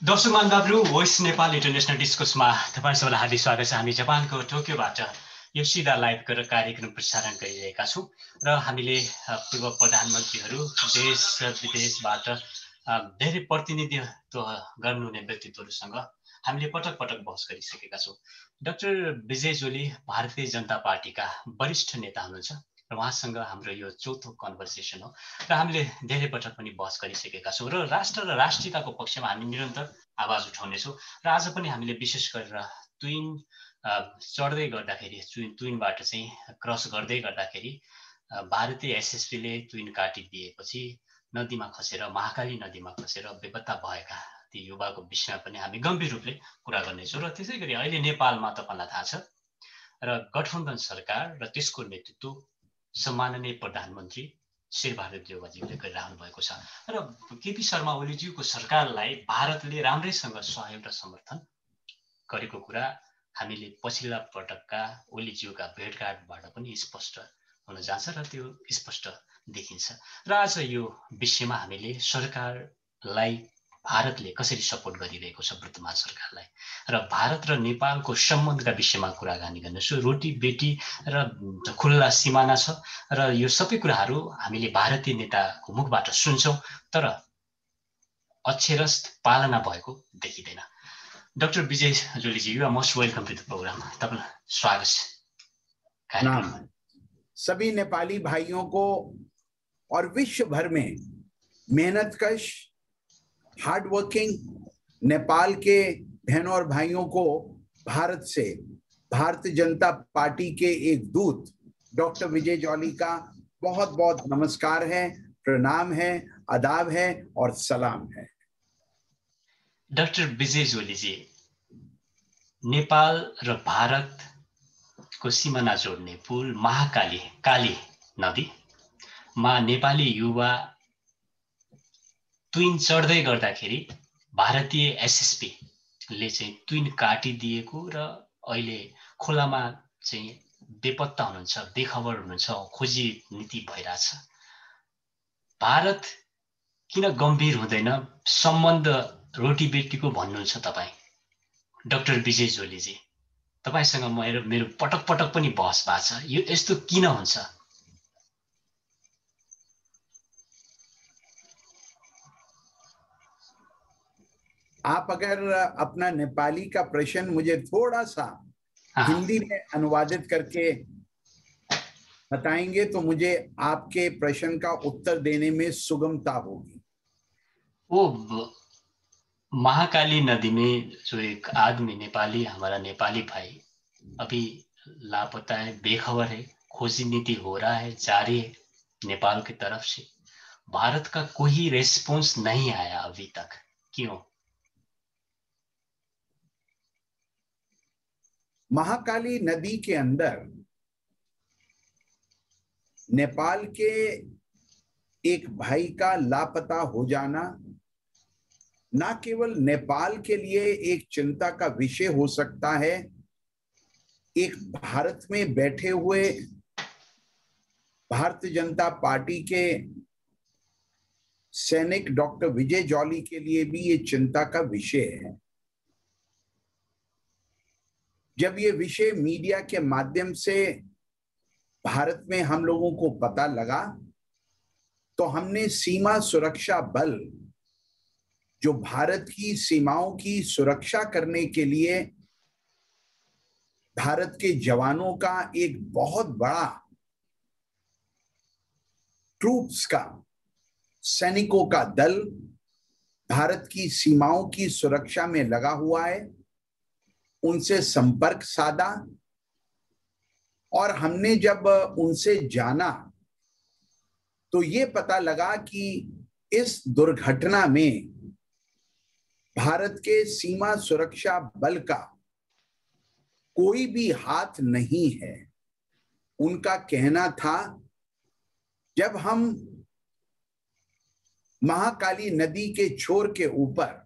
दर्शक महानुभावहरू, voice Nepal international डिस्कोर्समा तपाईँ सबैलाई हार्दिक स्वागत छ। हामी जापानको टोकियोबाट यो सिधा लाइभ गरेर कार्यक्रम प्रसारण गरिरहेका छौँ र हामीले पूर्व प्रधानमन्त्रीहरू देश र विदेशबाट धेरै प्रतिनिधित्व गर्नुहुने व्यक्तित्वहरूसँग हामीले पटक पटक बहस गरिसकेका छौँ। डाक्टर विजय जोली भारतीय जनता पार्टीका वरिष्ठ नेता हुनुहुन्छ र उहाँसँग हाम्रो यो चौथो कन्भर्सेसन हो र हामीले धेरै पटक पनि बहस गरिसकेका छौँ र राष्ट्र र राष्ट्रियताको पक्षमा हामी निरन्तर आवाज उठाउनेछौँ र आज पनि हामीले विशेष गरेर ट्विन चढ्दै गर्दाखेरि ट्विनबाट चाहिँ क्रस गर्दै गर्दाखेरि भारतीय एसएसपीले ट्विन काटिदिएपछि नदीमा खसेर महाकाली नदीमा खसेर बेपत्ता भएका ती युवाको विषयमा पनि हामी गम्भीर रूपले कुरा गर्नेछौँ र त्यसै गरी अहिले नेपालमा तपाईँलाई थाहा छ र गठबन्धन सरकार र त्यसको नेतृत्व सम्माननीय प्रधानमन्त्री शेरबहादुर देउवाजीले गरिरहनु भएको छ र केपी शर्मा ओलीज्यूको सरकारलाई भारतले राम्रैसँग सहयोग र समर्थन गरेको कुरा हामीले पछिल्ला पटकका ओलीज्यूका भेटघाटबाट पनि स्पष्ट हुन जान्छ र त्यो स्पष्ट देखिन्छ। र आज यो विषयमा हामीले सरकारलाई भारतले कसरी सपोर्ट गरिरहेको छ वर्तमान सरकारलाई र भारत र नेपालको सम्बन्धका विषयमा कुराकानी गर्नेछु। रोटी बेटी र खुल्ला सिमाना छ र यो सबै कुराहरू हामीले भारतीय नेताको मुखबाट सुन्छौँ तर अक्षरस्थ पालना भएको देखिँदैन। डाक्टर विजय जोलीजी, you are most welcome to the program. तपाईँलाई स्वागत छ। सभी नेपाली भाइयों को और विश्व भर में मेहनतकश हार्ड वर्किंग नेपाल के बहनों और भाइयों को भारत से भारतीय जनता पार्टी के एक दूत डॉक्टर विजय जोली का बहुत बहुत नमस्कार है, प्रणाम है, आदाब है और सलाम है। डाक्टर विजय जोली जी, नेपाल र भारतको सिमाना जोड्ने पुल महाकाली काली नदीमा नेपाली युवा ट्विन चढ्दै गर्दाखेरि भारतीय एसएसपीले चाहिँ ट्विन काटिदिएको र अहिले खोलामा चाहिँ बेपत्ता हुनुहुन्छ, बेखबर हुनुहुन्छ, खोजी नीति भइरहेछ। भारत किन गम्भीर हुँदैन? सम्बन्ध रोटी बेटीको भन्नुहुन्छ तपाईँ डाक्टर विजय जोलीजी। तपाईसँग मेरो पटक पटक पनि बहस भएको छ, यो यस्तो किन हुन्छ? आप अगर अपना नेपाली का प्रश्न मुझे थोड़ा सा हिंदी में अनुवादित करके बताएंगे तो मुझे आपके प्रश्न का उत्तर देने में सुगमता होगी। वो महाकाली नदी में जो एक आदमी नेपाली, हमारा नेपाली भाई अभी लापता है, बेखबर है, खोजी नीति हो रहा है, जारी है नेपाल की तरफ से, भारत का कोई रेस्पॉन्स नहीं आया अभी तक, क्यों? महाकाली नदी के अंदर नेपाल के एक भाई का लापता हो जाना न केवल नेपाल के लिए एक चिंता का विषय हो सकता है, एक भारत में बैठे हुए भारतीय जनता पार्टी के सैनिक डॉक्टर विजय जोली के लिए भी ये चिंता का विषय है। जब ये विषय मीडिया के माध्यम से भारत में हम लोगों को पता लगा तो हमने सीमा सुरक्षा बल, जो भारत की सीमाओं की सुरक्षा करने के लिए भारत के जवानों का एक बहुत बड़ा ट्रूप्स का, सैनिकों का दल भारत की सीमाओं की सुरक्षा में लगा हुआ है, उनसे संपर्क साधा और हमने जब उनसे जाना तो ये पता लगा कि इस दुर्घटना में भारत के सीमा सुरक्षा बल का कोई भी हाथ नहीं है। उनका कहना था, जब हम महाकाली नदी के छोर के ऊपर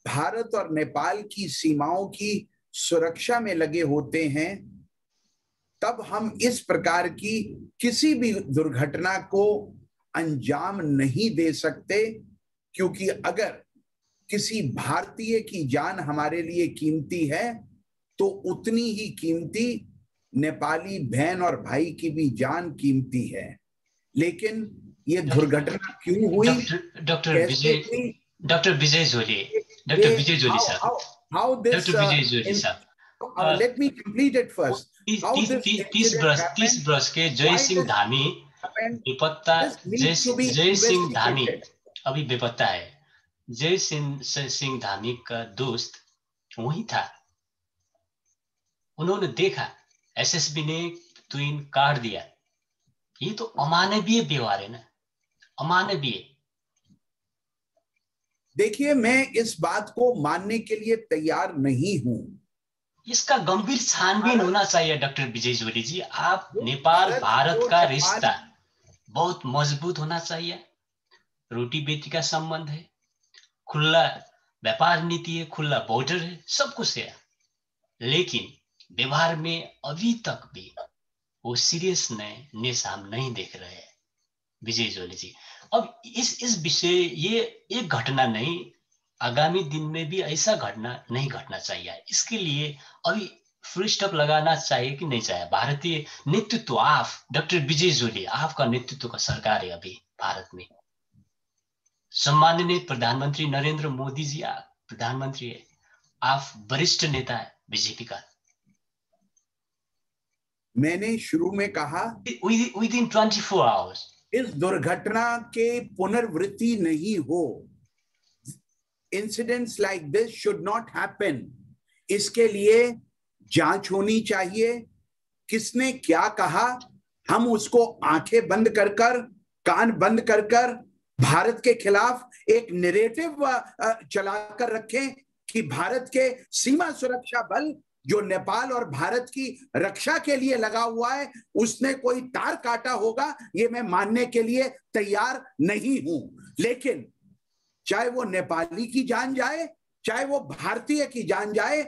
भारत और नेपाल की सीमाओं की सुरक्षा में लगे होते हैं तब हम इस प्रकार की किसी भी दुर्घटना को अंजाम नहीं दे सकते, क्योंकि अगर किसी भारतीय की जान हमारे लिए कीमती है, तो उतनी ही कीमती नेपाली बहन और भाई की भी जान कीमती है। लेकिन ये दुर्घटना क्यों हुई, डॉक्टर कैसे विजय हुई, डॉक्टर विजय जोली ये डॉक्टर विजय जोली साहब how this doctor Vijay Jolly साहब let me complete it first. How this incident तीस happened, बरस के जय why Singh this Dhami happened, बेपत्ता, this needs to be जय सिंह धामी investigated. अभी बेपत्ता है। जय सिंह धामी का दोस्त वही था, उन्होंने देखा एसएसबी ने ट्वीन काट दिया। ये तो अमानवीय व्यवहार है ना, अमानवीय। देखिए, मैं इस बात को मानने के लिए तैयार नहीं हूं। इसका गंभीर छानबीन होना चाहिए डॉक्टर विजय जोली जी। आप नेपाल भारत भारत को का नेपाल, रिश्ता बहुत मजबूत होना चाहिए। रोटी बेटी का संबंध है, खुला व्यापार नीति है, खुला बॉर्डर है, सब कुछ है। लेकिन व्यवहार में अभी तक भी वो सीरियसनेस हम नहीं देख रहे हैं विजय जोली जी। अब इस विषय, ये एक घटना नहीं, आगामी दिन में भी ऐसा घटना नहीं घटना चाहिए। इसके लिए अभी फुल स्टॉप लगाना चाहिए कि नहीं चाहिए? भारतीय नेतृत्व, आप डॉक्टर विजय जोली, आपका नेतृत्व का सरकार है अभी भारत में। सम्माननीय प्रधानमंत्री नरेंद्र मोदी जी, आप प्रधानमंत्री है, आप वरिष्ठ नेता है बीजेपी का। मैंने शुरू में कहा विद इन 24 आवर्स इस दुर्घटना के पुनरावृत्ति नहीं हो। Incidents like this should not happen. इसके लिए जांच होनी चाहिए। किसने क्या कहा, हम उसको आंखें बंद कर कर, कान बंद कर कर भारत के खिलाफ एक नैरेटिव चलाकर रखें कि भारत के सीमा सुरक्षा बल जो नेपाल और भारत की रक्षा के लिए लगा हुआ है, उसने कोई तार काटा होगा, ये मैं मानने के लिए तैयार नहीं हूं। लेकिन चाहे वो नेपाली की जान जाए, चाहे वो भारतीय की जान जाए,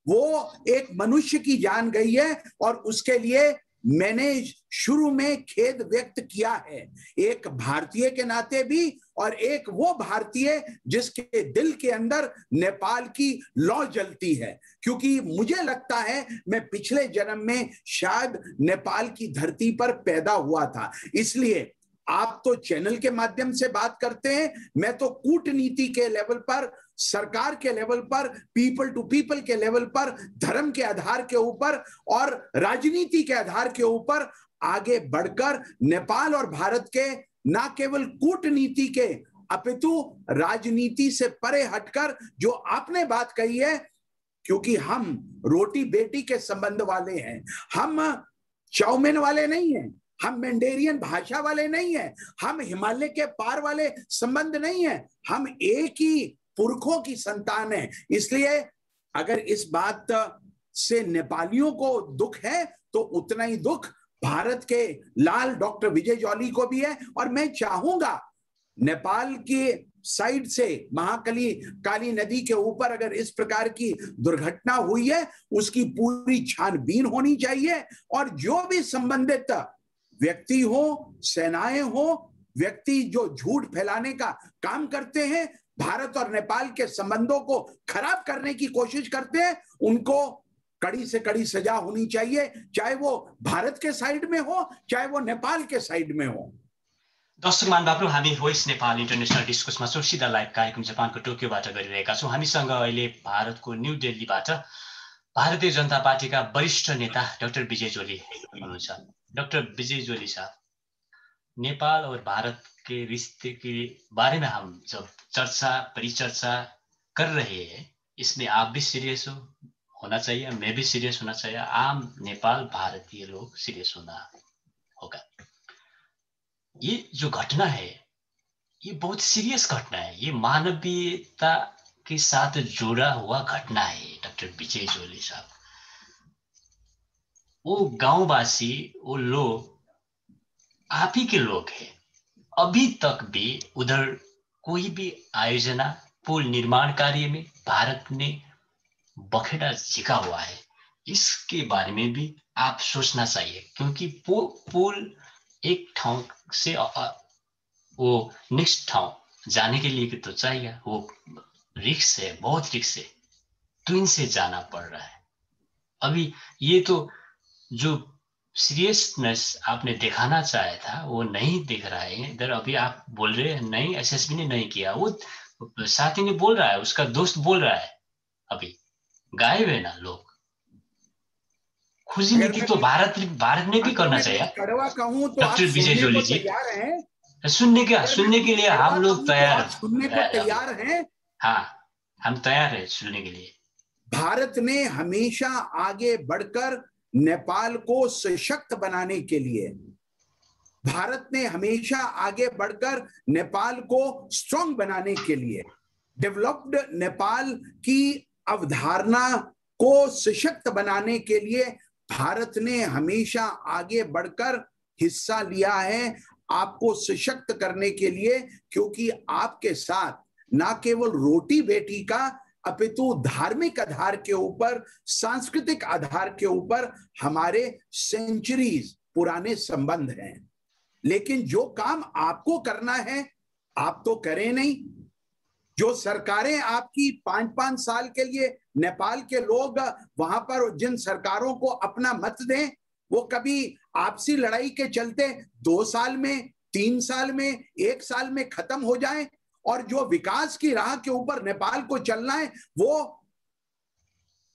वो एक मनुष्य की जान गई है और उसके लिए मैंने शुरू में खेद व्यक्त किया है, एक भारतीय के नाते भी और एक वो भारतीय जिसके दिल के अंदर नेपाल की लौ जलती है। क्योंकि मुझे लगता है मैं पिछले जन्म में शायद नेपाल की धरती पर पैदा हुआ था। इसलिए आप तो चैनल के माध्यम से बात करते हैं, मैं तो कूटनीति के लेवल पर, सरकार के लेवल पर, पीपल टू पीपल के लेवल पर, धर्म के आधार के ऊपर और राजनीति के आधार के ऊपर आगे बढ़कर नेपाल और भारत के न केवल कूटनीति के अपितु राजनीति से परे हटकर जो आपने बात कही है, क्योंकि हम रोटी बेटी के संबंध वाले हैं, हम चाउमीन वाले नहीं हैं, हम मैंडेरियन भाषा वाले नहीं हैं, हम हिमालय के पार वाले संबंध नहीं हैं, हम एक ही पुरखों की संतान है। इसलिए अगर इस बात से नेपालियों को दुख है तो उतना ही दुख भारत के लाल डॉक्टर विजय जोली को भी है। और मैं चाहूंगा नेपाल के साइड से महाकाली काली नदी के ऊपर अगर इस प्रकार की दुर्घटना हुई है, उसकी पूरी छानबीन होनी चाहिए और जो भी संबंधित व्यक्ति हो, सेनाएं हो, व्यक्ति जो झूठ फैलाने का काम करते हैं, भारत और नेपाल के संबंधों को खराब करने की कोशिश करते हैं, उनको कड़ी से कड़ी सजा होनी चाहिए, चाहे वो भारत के साइड में हो, चाहे वो नेपाल के साइड में हो। दर्शक महानुभावहरू, हामी भोइस नेपाल इन्टरनेसनल डिस्कसमा छौँ। सिधा लाइभ कार्यक्रम जापानको टोकियोबाट गरिरहेका छौँ। हामीसँग अहिले भारतको न्यू दिल्लीबाट भारतीय जनता पार्टीका वरिष्ठ नेता डाक्टर विजय जोली हुनुहुन्छ। डॉक्टर विजय जोली साहब, नेपाल और भारत के रिश्ते के बारे में हम जब परिचर्चा कर रहे हैं, इसमें आप भी सीरियस होना चाहिए, मैं भी सीरियस होना चाहिए, आम नेपाल भारतीय लोग सीरियस होना होगा। ये जो घटना है, ये बहुत सीरियस घटना है, ये मानवीयता के साथ जुड़ा हुआ घटना है। डॉक्टर विजय जोली साहब, वो गांववासी, वो लोग आप ही के लोग हैं, अभी तक भी उधर कोई भी आयोजना, पुल निर्माण कार्य में भारत ने बखेड़ा झिका हुआ है। इसके बारे में भी आप सोचना चाहिए, क्योंकि पुल एक ठाउँ से वो नेक्स्ट ठाउँ जाने के लिए तो चाहिए, वो रिस्क है, बहुत रिस्क है, ट्विन से जाना पड़ रहा है। अभी ये तो जो सीरियसनेस आपने दिखाना चाहा था वो नहीं दिख रहा है इधर। अभी आप बोल रहे हैं नहीं, एसएसबी ने नहीं किया, वो साथी ने बोल रहा है, उसका दोस्त बोल रहा है, अभी गायब है ना लोग। खोजी नीति तो भारत ने भी करना चाहिए। कड़वा कहूं तो आप डॉक्टर विजय सुनने जोली को जी, तैयार हैं? सुनने के लिए हम लोग तैयार आप सुनने को तैयार हैं? हाँ, हम तैयार हैं सुनने के लिए। भारत ने हमेशा आगे बढ़कर नेपाल को सशक्त बनाने के लिए, भारत ने हमेशा आगे बढ़कर नेपाल को स्ट्रांग बनाने के लिए, डेवलप्ड नेपाल की अवधारणा को सशक्त बनाने के लिए भारत ने हमेशा आगे बढ़कर हिस्सा लिया है, आपको सशक्त करने के लिए। क्योंकि आपके साथ ना केवल रोटी बेटी का अपितु धार्मिक आधार के ऊपर, सांस्कृतिक आधार के ऊपर हमारे सेंचुरीज पुराने संबंध हैं। लेकिन जो काम आपको करना है आप तो करें नहीं। जो सरकारें आपकी 5-5 साल के लिए, नेपाल के लोग वहां पर जिन सरकारों को अपना मत दें, वो कभी आपसी लड़ाई के चलते 2 साल में, 3 साल में, 1 साल में खत्म हो जाए, और जो विकास की राह के ऊपर नेपाल को चलना है वो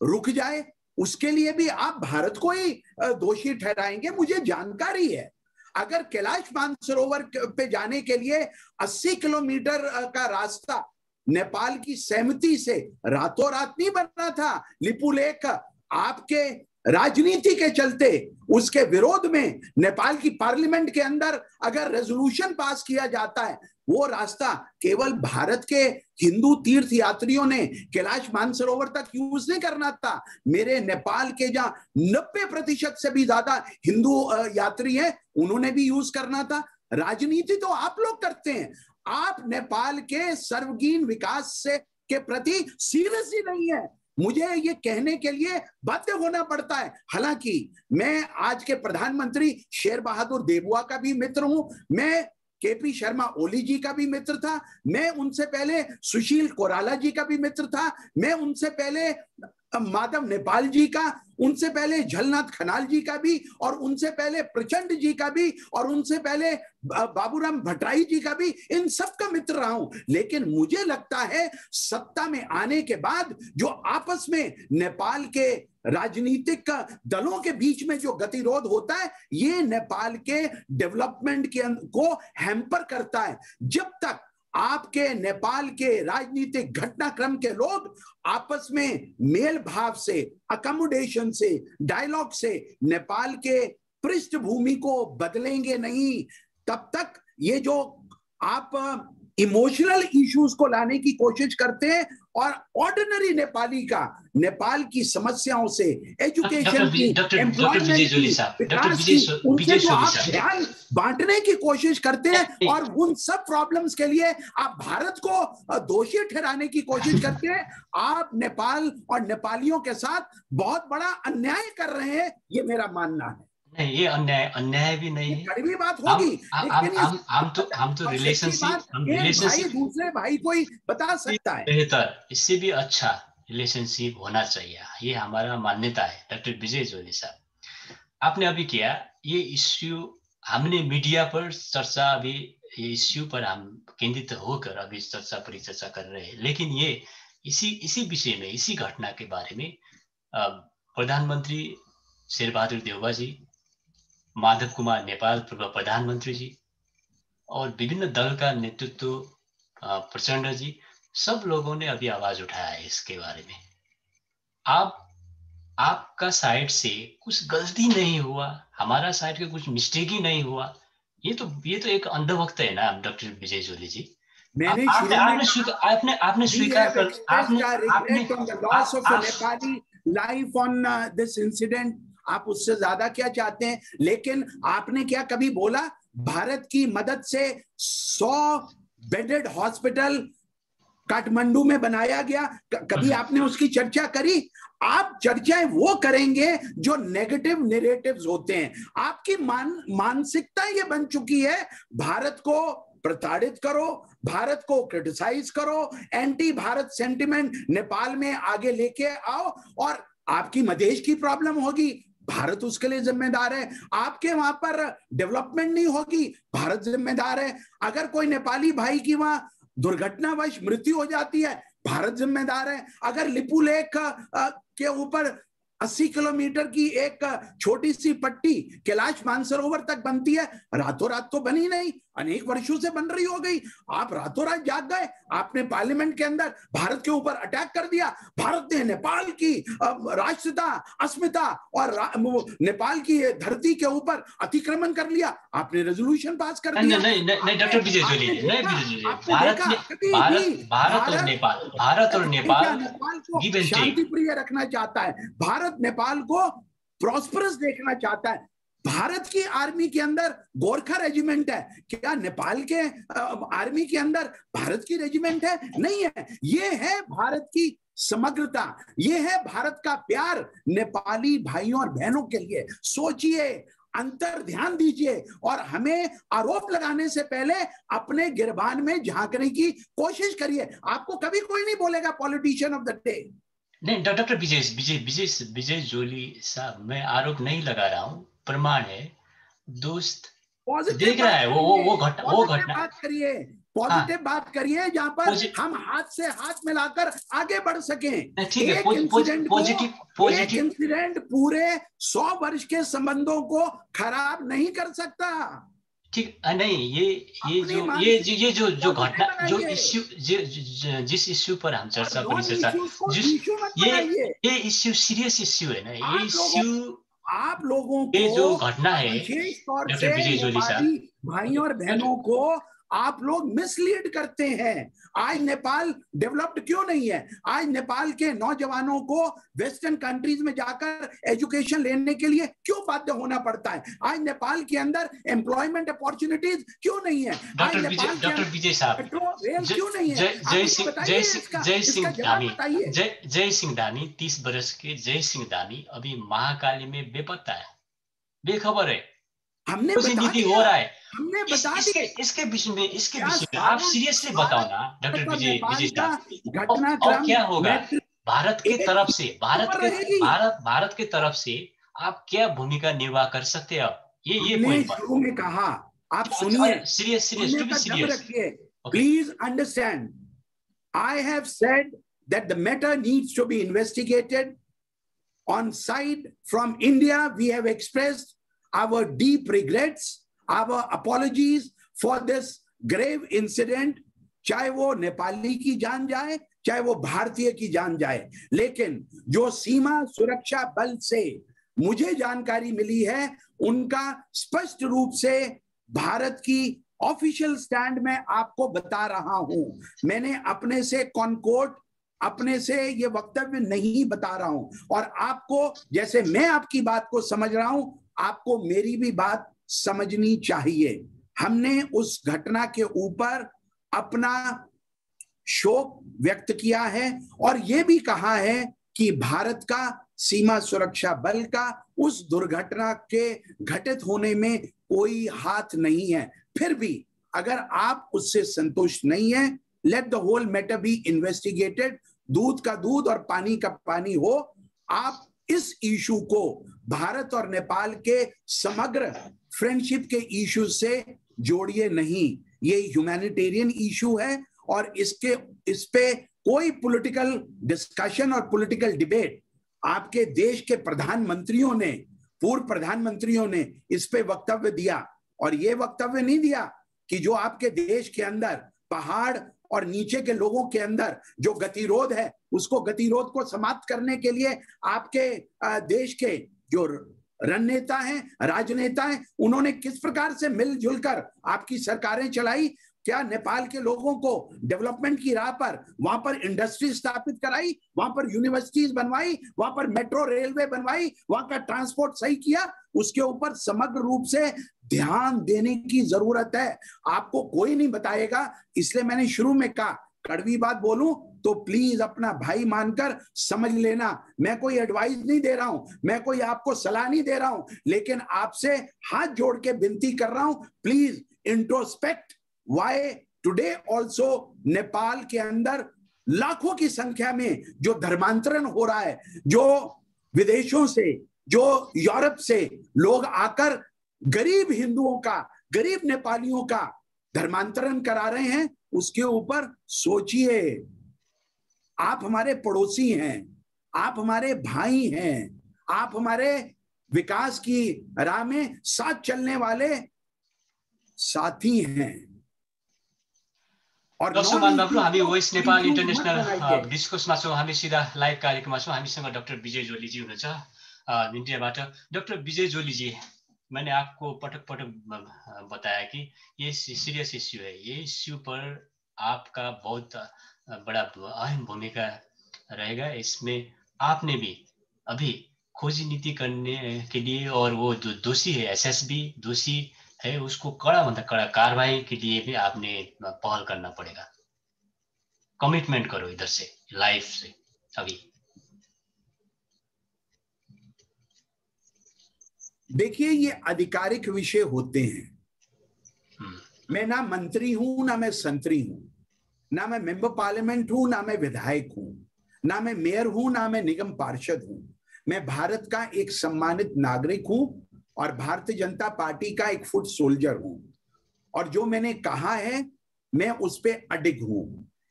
रुक जाए। उसके लिए भी आप भारत को ही दोषी ठहराएंगे? मुझे जानकारी है, अगर कैलाश मानसरोवर पे जाने के लिए 80 किलोमीटर का रास्ता नेपाल की सहमति से रातों रात नहीं बना था। लिपुलेख आपके राजनीति के चलते, उसके विरोध में नेपाल की पार्लियामेंट के अंदर अगर रेजोल्यूशन पास किया जाता है, वो रास्ता केवल भारत के हिंदू तीर्थ यात्रियों ने कैलाश मानसरोवर तक यूज नहीं करना था। मेरे नेपाल के जहां 90% से भी ज्यादा हिंदू यात्री हैं, उन्होंने भी यूज करना था। राजनीति तो आप लोग करते हैं, आप नेपाल के सर्वगीण विकास से के प्रति सीरियस ही नहीं है। मुझे ये कहने के लिए बाध्य होना पड़ता है। हालांकि मैं आज के प्रधानमंत्री शेर बहादुर देबुआ का भी मित्र हूं, मैं केपी शर्मा ओली जी का भी मित्र था, मैं उनसे पहले सुशील कोराला जी का भी मित्र था, मैं उनसे पहले माधव नेपाल जी का, उनसे पहले झलनाथ खनाल जी का भी, और उनसे पहले प्रचंड जी का भी, और उनसे पहले बाबूराम भट्टराई जी का भी, इन सब का मित्र रहा हूं। लेकिन मुझे लगता है सत्ता में आने के बाद जो आपस में नेपाल के राजनीतिक दलों के बीच में जो गतिरोध होता है, ये नेपाल के डेवलपमेंट को हैम्पर करता है। जब तक आपके नेपाल के राजनीतिक घटनाक्रम के लोग आपस में मेल भाव से, अकोमोडेशन से, डायलॉग से नेपाल के पृष्ठभूमि को बदलेंगे नहीं, तब तक ये जो आप इमोशनल इश्यूज को लाने की कोशिश करते हैं और ऑर्डिनरी नेपाली का नेपाल की समस्याओं से, एजुकेशन की, एम्प्लॉयमेंट की, विकास की, उनसे जो आप ध्यान बांटने की कोशिश करते हैं और उन सब प्रॉब्लम्स के लिए आप भारत को दोषी ठहराने की कोशिश करते हैं, आप नेपाल और नेपालियों के साथ बहुत बड़ा अन्याय कर रहे हैं, ये मेरा मानना है। नहीं, ये अन्याय भी नहीं है, कड़वी बात होगी, हम तो रिलेशनशिप, भाई दूसरे भाई को ही बता सकता है। बेहतर, इससे भी अच्छा रिलेशनशिप होना चाहिए, ये हमारा मान्यता है। डॉक्टर विजय जोली साहब, आपने अभी किया ये इश्यू, हमने मीडिया पर चर्चा, अभी ये इश्यू पर हम केंद्रित होकर अभी परिचर्चा कर रहे हैं, लेकिन ये इसी विषय में, इसी घटना के बारे में प्रधानमंत्री शेरबहादुर देउवा जी, माधव कुमार नेपाल पूर्व प्रधानमंत्री जी, और विभिन्न दल का नेतृत्व प्रचंड जी, सब लोगों ने अभी आवाज उठाया है इसके बारे में। आपका साइड से कुछ गलती नहीं हुआ, हमारा साइड का कुछ मिस्टेक ही नहीं हुआ, ये तो एक अंधभक्त है ना डॉक्टर विजय जोली जी। मैंने आपने स्वीकार कर, आपने आप उससे ज्यादा क्या चाहते हैं? लेकिन आपने क्या कभी बोला भारत की मदद से 100 बेडेड हॉस्पिटल काठमांडू में बनाया गया? कभी आपने उसकी चर्चा करी? आप चर्चाएं वो करेंगे जो नेगेटिव नैरेटिव्स होते हैं। आपकी मानसिकता ये बन चुकी है भारत को प्रताड़ित करो, भारत को क्रिटिसाइज करो, एंटी भारत सेंटिमेंट नेपाल में आगे लेके आओ, और आपकी मधेश की प्रॉब्लम होगी, भारत उसके लिए जिम्मेदार है। आपके वहां पर डेवलपमेंट नहीं होगी, भारत जिम्मेदार है। अगर कोई नेपाली भाई की वहां दुर्घटनावश मृत्यु हो जाती है, भारत जिम्मेदार है। अगर लिपू लेक के ऊपर 80 किलोमीटर की एक छोटी सी पट्टी कैलाश मानसरोवर तक बनती है, रातों रात तो बनी नहीं, अनेक वर्षों से बन रही हो गई। आप रातों रात जाग गए, आपने पार्लियामेंट के अंदर भारत के ऊपर अटैक कर दिया। भारत ने नेपाल की राष्ट्रता, अस्मिता और नेपाल की धरती के ऊपर अतिक्रमण कर लिया, आपने रेजोल्यूशन पास कर दिया। नहीं डॉक्टर विजय जोली, भारत और नेपाल को शांति प्रिय रखना चाहता है, भारत नेपाल को प्रॉस्परस देखना चाहता है। भारत की आर्मी के अंदर गोरखा रेजिमेंट है, क्या नेपाल के आर्मी के अंदर भारत की रेजिमेंट है? नहीं है। ये है भारत की समग्रता, ये है भारत का प्यार नेपाली भाइयों और बहनों के लिए। सोचिए, अंतर ध्यान दीजिए, और हमें आरोप लगाने से पहले अपने गिरबान में झांकने की कोशिश करिए। आपको कभी कोई नहीं बोलेगा पॉलिटिशियन ऑफ द डे। नहीं डॉक्टर विजय जोली साहब, मैं आरोप नहीं लगा रहा हूँ, प्रमाण है, दोस्त देख रहा है। वो घटना बात करिए, पॉजिटिव बात करिए, जहां पर हम हाथ से हाथ मिलाकर आगे बढ़ सकें। ठीक है, एक इंसिडेंट पूरे 100 वर्ष के संबंधों को खराब नहीं कर सकता। ठीक नहीं, ये जो घटना, जो इश्यू, जिस इश्यू पर हम चर्चा ये इश्यू सीरियस इश्यू है ना, ये इश्यू आप लोगों को, ये जो घटना है, विशेष तौर से नेपाली भाइयों और बहनों को आप लोग मिसलीड करते हैं। आज नेपाल डेवलप्ड क्यों नहीं है? आज नेपाल के नौजवानों को वेस्टर्न कंट्रीज में जाकर एजुकेशन लेने के लिए क्यों बाध्य होना पड़ता है? आज नेपाल के अंदर एम्प्लॉयमेंट अपॉर्चुनिटीज क्यों नहीं है? डॉक्टर विजय साहब, क्यों नहीं है? जय सिंह धामी 30 वर्ष के जय सिंह धामी अभी महाकाली में बेपत्ता है, बेखबर है। हमने कुछ नीति हो रहा है, हमने बता दिया। इसके विषय में आप सीरियसली बताओ ना डॉक्टर विजय साहब, घटनाक्रम क्या होगा भारत के तरफ से, भारत के तरफ से आप क्या भूमिका निर्वाह कर सकते हैं? ये पॉइंट शुरू में कहा, आप सुनिए, serious please understand, I have said that the matter needs to be investigated on side from India. We have expressed our deep regrets, our apologies for this grave incident, चाहे वो नेपाली की जान जाए, चाहे वो भारतीय की जान जाए। लेकिन जो सीमा सुरक्षा बल से मुझे जानकारी मिली है, उनका स्पष्ट रूप से भारत की ऑफिशियल स्टैंड में आपको बता रहा हूं। मैंने अपने से कॉनकोर्ट, अपने से ये वक्तव्य नहीं बता रहा हूं, और आपको, जैसे मैं आपकी बात को समझ रहा हूं, आपको मेरी भी बात समझनी चाहिए। हमने उस घटना के ऊपर अपना शोक व्यक्त किया है, और यह भी कहा है कि भारत का सीमा सुरक्षा बल का उस दुर्घटना के घटित होने में कोई हाथ नहीं है। फिर भी अगर आप उससे संतुष्ट नहीं है, let the whole matter be investigated. दूध का दूध और पानी का पानी हो। आप इस इशू को भारत और नेपाल के समग्र फ्रेंडशिप के इशू से जोड़िए नहीं। ये ह्यूमैनिटेरियन इशू है, और इस पे कोई पॉलिटिकल डिस्कशन और पॉलिटिकल डिबेट, आपके देश के प्रधानमंत्रियों ने, पूर्व प्रधानमंत्रियों ने इस पे वक्तव्य दिया, और ये वक्तव्य नहीं दिया कि जो आपके देश के अंदर पहाड़ और नीचे के लोगों के अंदर जो गतिरोध है, उसको गतिरोध को समाप्त करने के लिए आपके देश के जो रणनेता हैं, राजनेता हैं, उन्होंने किस प्रकार से मिलजुल कर आपकी सरकारें चलाई। क्या नेपाल के लोगों को डेवलपमेंट की राह पर, वहां पर इंडस्ट्री स्थापित कराई, वहां पर यूनिवर्सिटीज बनवाई, वहां पर मेट्रो रेलवे बनवाई, वहां का ट्रांसपोर्ट सही किया? उसके ऊपर समग्र रूप से ध्यान देने की जरूरत है। आपको कोई नहीं बताएगा। इसलिए मैंने शुरू में कहा, कड़वी बात बोलूं तो प्लीज अपना भाई मानकर समझ लेना। मैं कोई एडवाइस नहीं दे रहा हूं, मैं कोई आपको सलाह नहीं दे रहा हूं, लेकिन आपसे हाथ जोड़ के विनती कर रहा हूं, please introspect why today also Nepal के अंदर लाखों की संख्या में जो धर्मांतरण हो रहा है, जो विदेशों से, जो यूरोप से लोग आकर गरीब हिंदुओं का, गरीब नेपालियों का धर्मांतरण करा रहे हैं, उसके ऊपर सोचिए। आप हमारे पड़ोसी हैं, आप हमारे भाई हैं, आप हमारे विकास की राह में साथ चलने वाले साथी हैं। और हामी वेस्ट नेपाल इन्टरनेशनल डिस्कसमा छौँ, हामी सिधा लाइभ कार्यक्रममा छौँ। हामीसँग डाक्टर विजय जोलीजी हुनुहुन्छ इन्डियाबाट। डाक्टर विजय जोलीजी, मैंने आपको पटक पटक बताया कि ये सीरियस इश्यू है, ये इश्यू पर आपका बहुत बड़ा अहम भूमिका रहेगा। इसमें आपने भी अभी खोजी नीति करने के लिए, और वो जो दोषी है, एसएसबी दोषी है, उसको कड़ा भन्दा कड़ा कार्रवाई के लिए भी आपने पहल करना पड़ेगा। कमिटमेंट करो इधर से, लाइफ से अभी। देखिए, ये आधिकारिक विषय होते हैं। मैं ना मंत्री हूं, ना मैं संतरी हूं, ना मैं मेंबर पार्लियामेंट हूं, ना मैं विधायक हूं, ना मैं मेयर हूं, ना मैं निगम पार्षद हूं। मैं भारत का एक सम्मानित नागरिक हूं और भारतीय जनता पार्टी का एक फुट सोल्जर हूं, और जो मैंने कहा है मैं उस पे अडिग हूं।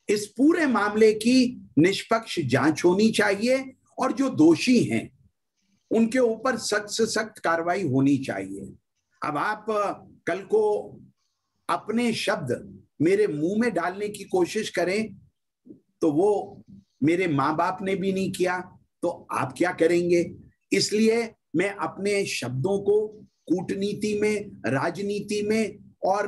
इस पूरे मामले की निष्पक्ष जांच होनी चाहिए और जो दोषी हैं उनके ऊपर सख्त से सख्त कार्रवाई होनी चाहिए। अब आप कल को अपने शब्द मेरे मुंह में डालने की कोशिश करें तो वो मेरे माँ बाप ने भी नहीं किया, तो आप क्या करेंगे? इसलिए मैं अपने शब्दों को कूटनीति में, राजनीति में और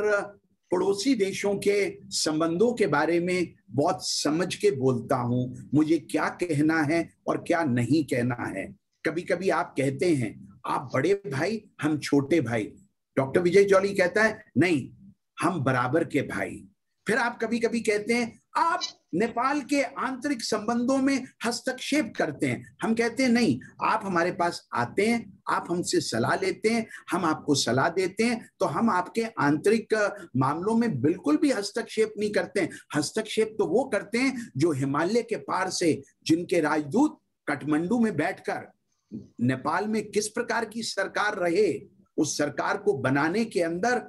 पड़ोसी देशों के संबंधों के बारे में बहुत समझ के बोलता हूं। मुझे क्या कहना है और क्या नहीं कहना है। कभी कभी आप कहते हैं आप बड़े भाई, हम छोटे भाई। डॉक्टर विजय जोली कहता है नहीं, हम बराबर के भाई। फिर आप कभी कभी कहते हैं आप नेपाल के आंतरिक संबंधों में हस्तक्षेप करते हैं। हम कहते हैं नहीं, आप हमारे पास आते हैं, आप हमसे सलाह लेते हैं, हम आपको सलाह देते हैं, तो हम आपके आंतरिक मामलों में बिल्कुल भी हस्तक्षेप नहीं करते हैं। हस्तक्षेप तो वो करते हैं जो हिमालय के पार से, जिनके राजदूत काठमांडू में बैठकर नेपाल में किस प्रकार की सरकार रहे, उस सरकार को बनाने के अंदर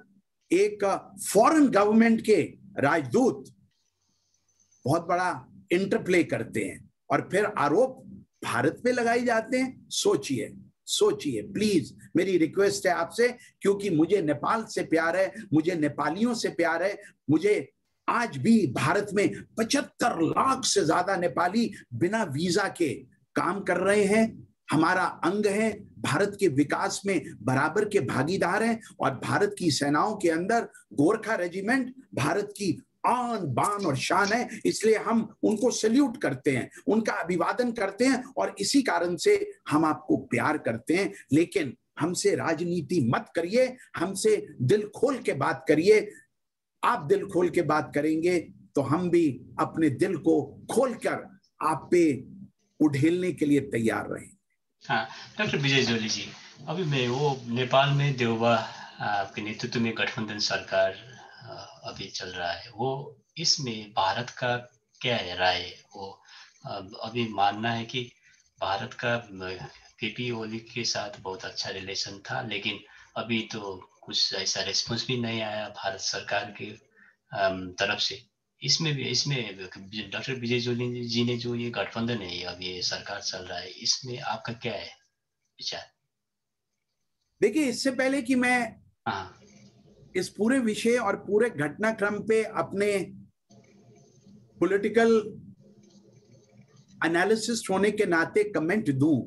एक फॉरेन गवर्नमेंट के राजदूत बहुत बड़ा इंटरप्ले करते हैं और फिर आरोप भारत पे लगाए जाते हैं। सोचिए, सोचिए प्लीज, मेरी रिक्वेस्ट है आपसे, क्योंकि मुझे नेपाल से प्यार है, मुझे नेपालियों से प्यार है। मुझे आज भी भारत में 75 लाख से ज्यादा नेपाली बिना वीजा के काम कर रहे हैं, हमारा अंग है, भारत के विकास में बराबर के भागीदार हैं, और भारत की सेनाओं के अंदर गोरखा रेजिमेंट भारत की आन बान और शान है। इसलिए हम उनको सल्यूट करते हैं, उनका अभिवादन करते हैं, और इसी कारण से हम आपको प्यार करते हैं। लेकिन हमसे राजनीति मत करिए, हमसे दिल खोल के बात करिए। आप दिल खोल के बात करेंगे तो हम भी अपने दिल को खोलकर आप पे उड़ेलने के लिए तैयार रहें। हाँ, डॉक्टर विजय जोली जी, अभी मैं वो नेपाल में देउबा के नेतृत्व में गठबंधन सरकार अभी चल रहा है, वो इसमें भारत का क्या है राय? वो अभी मानना है कि भारत का केपी ओली के साथ बहुत अच्छा रिलेशन था, लेकिन अभी तो कुछ ऐसा रिस्पॉन्स भी नहीं आया भारत सरकार के तरफ से। इसमें डॉक्टर विजय जोली जी ने जो ये गठबंधन है, अब ये सरकार चल रहा है, इसमें आपका क्या है विचार? देखिए, इससे पहले कि मैं इस पूरे विषय और पूरे घटनाक्रम पे अपने पॉलिटिकल एनालिसिस्ट होने के नाते कमेंट दूं,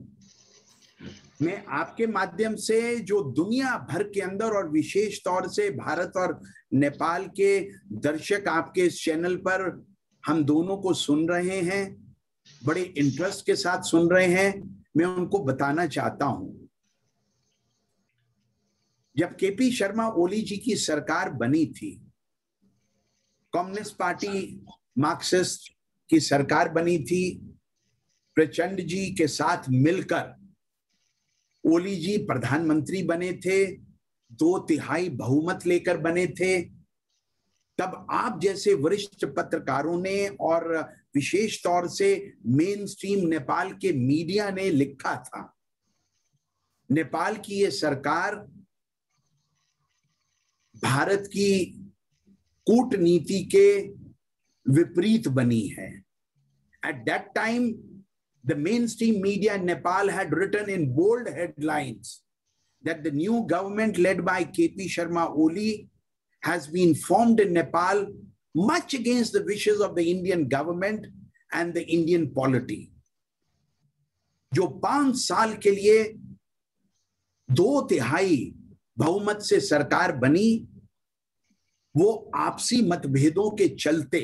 मैं आपके माध्यम से जो दुनिया भर के अंदर और विशेष तौर से भारत और नेपाल के दर्शक आपके इस चैनल पर हम दोनों को सुन रहे हैं, बड़े इंटरेस्ट के साथ सुन रहे हैं, मैं उनको बताना चाहता हूं। जब केपी शर्मा ओली जी की सरकार बनी थी, कम्युनिस्ट पार्टी मार्क्सिस्ट की सरकार बनी थी, प्रचंड जी के साथ मिलकर ओली जी प्रधानमंत्री बने थे, 2/3 बहुमत लेकर बने थे। तब आप जैसे वरिष्ठ पत्रकारों ने और विशेष तौर से मेन स्ट्रीम नेपाल के मीडिया ने लिखा था, नेपाल की ये सरकार भारत की कूटनीति के विपरीत बनी है। At that time, the mainstream media in Nepal had written in bold headlines that the new government led by KP Sharma Oli has been formed in Nepal much against the wishes of the Indian government and the Indian polity. जो 5 साल के लिए 2/3 बहुमत से सरकार बनी, वो आपसी मतभेदों के चलते,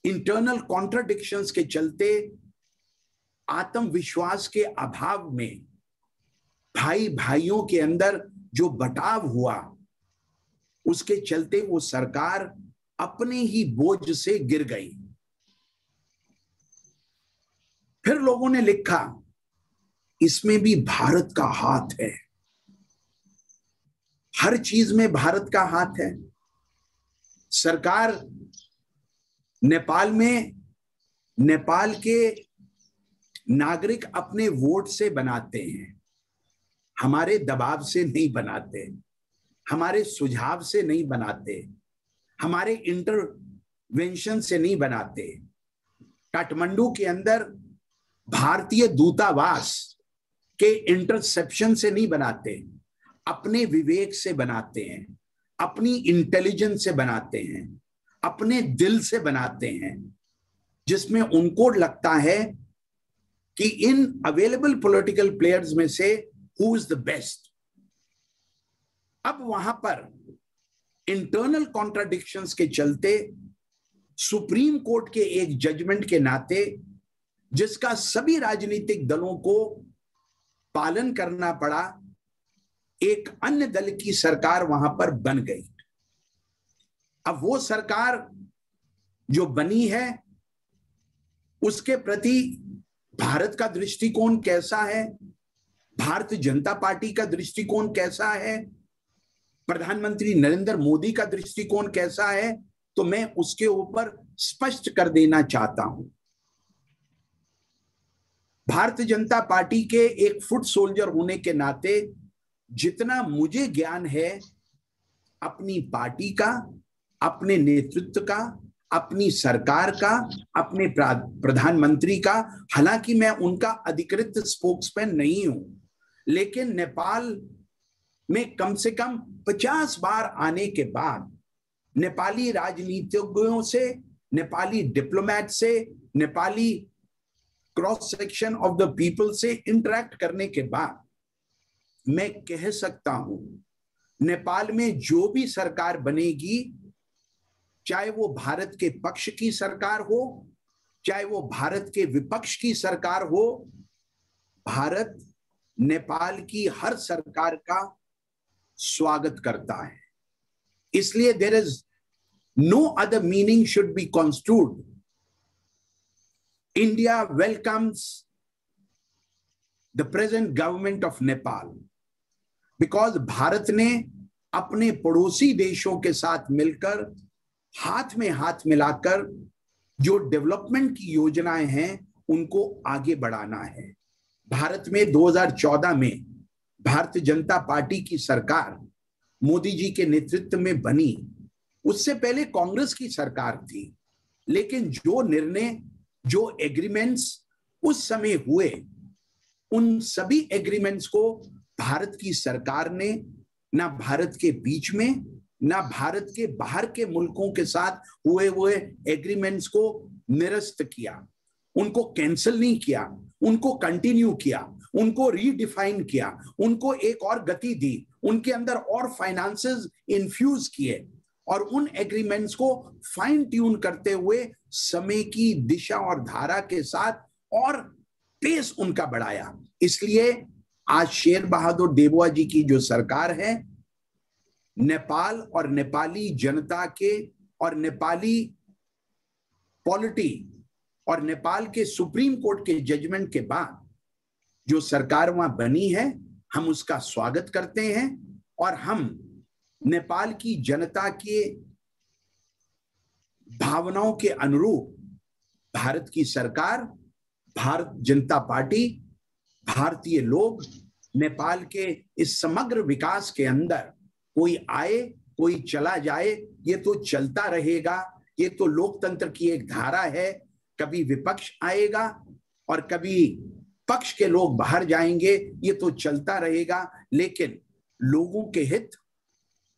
इंटरनल कॉन्ट्राडिक्शंस के चलते, आत्मविश्वास के अभाव में भाई भाइयों के अंदर जो बटाव हुआ, उसके चलते वो सरकार अपने ही बोझ से गिर गई। फिर लोगों ने लिखा, इसमें भी भारत का हाथ है, हर चीज में भारत का हाथ है। सरकार नेपाल में, नेपाल के नागरिक अपने वोट से बनाते हैं, हमारे दबाव से नहीं बनाते, हमारे सुझाव से नहीं बनाते, हमारे इंटरवेंशन से नहीं बनाते। काठमांडू के अंदर भारतीय दूतावास के इंटरसेप्शन से नहीं बनाते, अपने विवेक से बनाते हैं, अपनी इंटेलिजेंस से बनाते हैं, अपने दिल से बनाते हैं, जिसमें उनको लगता है कि इन अवेलेबल पॉलिटिकल प्लेयर्स में से हु इज द बेस्ट। अब वहां पर इंटरनल कॉन्ट्राडिक्शंस के चलते सुप्रीम कोर्ट के एक जजमेंट के नाते, जिसका सभी राजनीतिक दलों को पालन करना पड़ा, एक अन्य दल की सरकार वहां पर बन गई। अब वो सरकार जो बनी है, उसके प्रति भारत का दृष्टिकोण कैसा है, भारतीय जनता पार्टी का दृष्टिकोण कैसा है, प्रधानमंत्री नरेंद्र मोदी का दृष्टिकोण कैसा है, तो मैं उसके ऊपर स्पष्ट कर देना चाहता हूं। भारतीय जनता पार्टी के एक फुट सोल्जर होने के नाते जितना मुझे ज्ञान है अपनी पार्टी का, अपने नेतृत्व का, अपनी सरकार का, अपने प्रधानमंत्री का, हालांकि मैं उनका अधिकृत स्पोक्समैन नहीं हूं, लेकिन नेपाल में कम से कम 50 बार आने के बाद नेपाली राजनीतिज्ञों से, नेपाली डिप्लोमेट से, Nepali cross section of the people से इंटरेक्ट करने के बाद मैं कह सकता हूं, नेपाल में जो भी सरकार बनेगी, चाहे वो भारत के पक्ष की सरकार हो, चाहे वो भारत के विपक्ष की सरकार हो, भारत नेपाल की हर सरकार का स्वागत करता है। इसलिए there is no other meaning should be construed. India welcomes the present government of Nepal because Bharat ने अपने पड़ोसी देशों के साथ मिलकर, हाथ में हाथ मिलाकर जो डेवलपमेंट की योजनाएं हैं उनको आगे बढ़ाना है। भारत में 2014 में भारतीय जनता पार्टी की सरकार मोदी जी के नेतृत्व में बनी, उससे पहले कांग्रेस की सरकार थी, लेकिन जो निर्णय, जो एग्रीमेंट्स उस समय हुए, उन सभी एग्रीमेंट्स को भारत की सरकार ने ना भारत के बीच में, ना भारत के बाहर के मुल्कों के साथ हुए एग्रीमेंट्स को निरस्त किया, उनको कैंसिल नहीं किया, उनको कंटिन्यू किया, उनको रीडिफाइन किया, उनको एक और गति दी, उनके अंदर और फाइनेंसेस इन्फ्यूज किए और उन एग्रीमेंट्स को फाइन ट्यून करते हुए समय की दिशा और धारा के साथ और पेस उनका बढ़ाया। इसलिए आज शेर बहादुर देववा जी की जो सरकार है, नेपाल और नेपाली जनता के और नेपाली पॉलिटी और नेपाल के सुप्रीम कोर्ट के जजमेंट के बाद जो सरकार वहां बनी है, हम उसका स्वागत करते हैं और हम नेपाल की जनता के भावनाओं के अनुरूप भारत की सरकार, भारत जनता पार्टी, भारतीय लोग नेपाल के इस समग्र विकास के अंदर कोई आए कोई चला जाए, ये तो चलता रहेगा। ये तो लोकतंत्र की एक धारा है। कभी विपक्ष आएगा और कभी पक्ष के लोग बाहर जाएंगे, ये तो चलता रहेगा। लेकिन लोगों के हित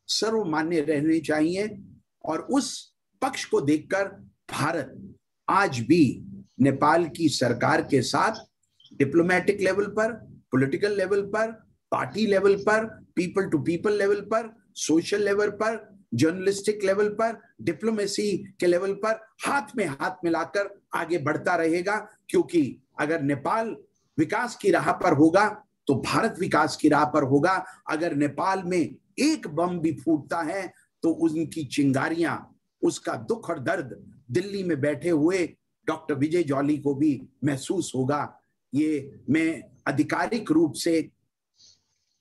सर्वमान्य रहने चाहिए और उस पक्ष को देखकर भारत आज भी नेपाल की सरकार के साथ डिप्लोमेटिक लेवल पर, पॉलिटिकल लेवल पर, पार्टी लेवल पर, पीपल टू पीपल लेवल पर, सोशल लेवल पर, जर्नलिस्टिक लेवल पर, डिप्लोमेसी के लेवल पर हाथ में हाथ मिलाकर आगे बढ़ता रहेगा। क्योंकि अगर नेपाल विकास की राह पर होगा तो भारत विकास की राह पर होगा। अगर नेपाल में एक बम भी फूटता है तो उनकी चिंगारियां, उसका दुख और दर्द दिल्ली में बैठे हुए डॉक्टर विजय जॉली को भी महसूस होगा। ये मैं आधिकारिक रूप से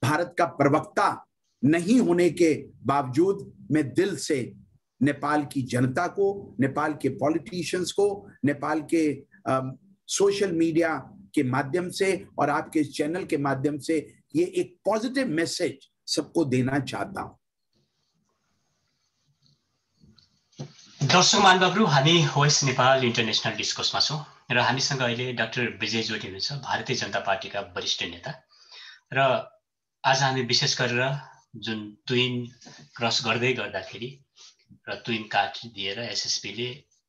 भारत का प्रवक्ता नहीं होने के बावजूद मैं दिल से नेपाल की जनता को, नेपाल के पॉलिटिशियंस को, नेपाल के सोशल मीडिया के माध्यम से और आपके चैनल के माध्यम से ये एक पॉजिटिभ मेसेज सबको देना चाहता हूं। दर्शक महानुभावहरु, हामी वॉइस नेपाल इन्टरनेशनल डिस्कोर्समा छौं र हामीसँग अहिले डाक्टर विजय जोली हुनुहुन्छ, भारतीय जनता पार्टीका वरिष्ठ नेता। र आज हामी विशेष गरेर जुन ट्विन क्रस गर्दै गर्दाखेरि र ट्विन कार्ड दिएर एसएसपीले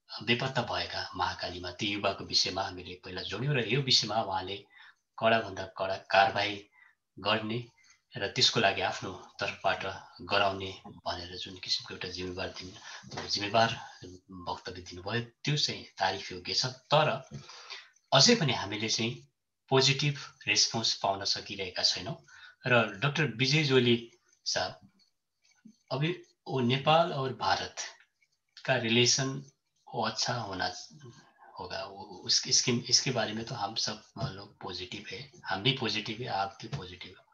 बेपत्ता भएका महाकालीमा ती युवाको विषयमा हामीले पहिला जोड्यौं र यो विषयमा उहाँले कडाभन्दा कडा कारबाही गर्ने र त्यसको लागि आफ्नो तर्फबाट गराउने भनेर जुन किसिमको एउटा जिम्मेवार वक्तव्य दिनुभयो त्यो चाहिँ तारिफ योग्य छ। तर अझै पनि हामीले चाहिँ पोजिटिभ रेस्पोन्स पाउन सकिरहेका छैनौं। र डाक्टर विजय जोली साहब, अभी वो नेपाल और भारत का रिलेशन वो अच्छा होना होगा, वो इसके बारे में तो हम सब लोग पॉजिटिव है, हम भी पॉजिटिव है, आप भी पॉजिटिव है।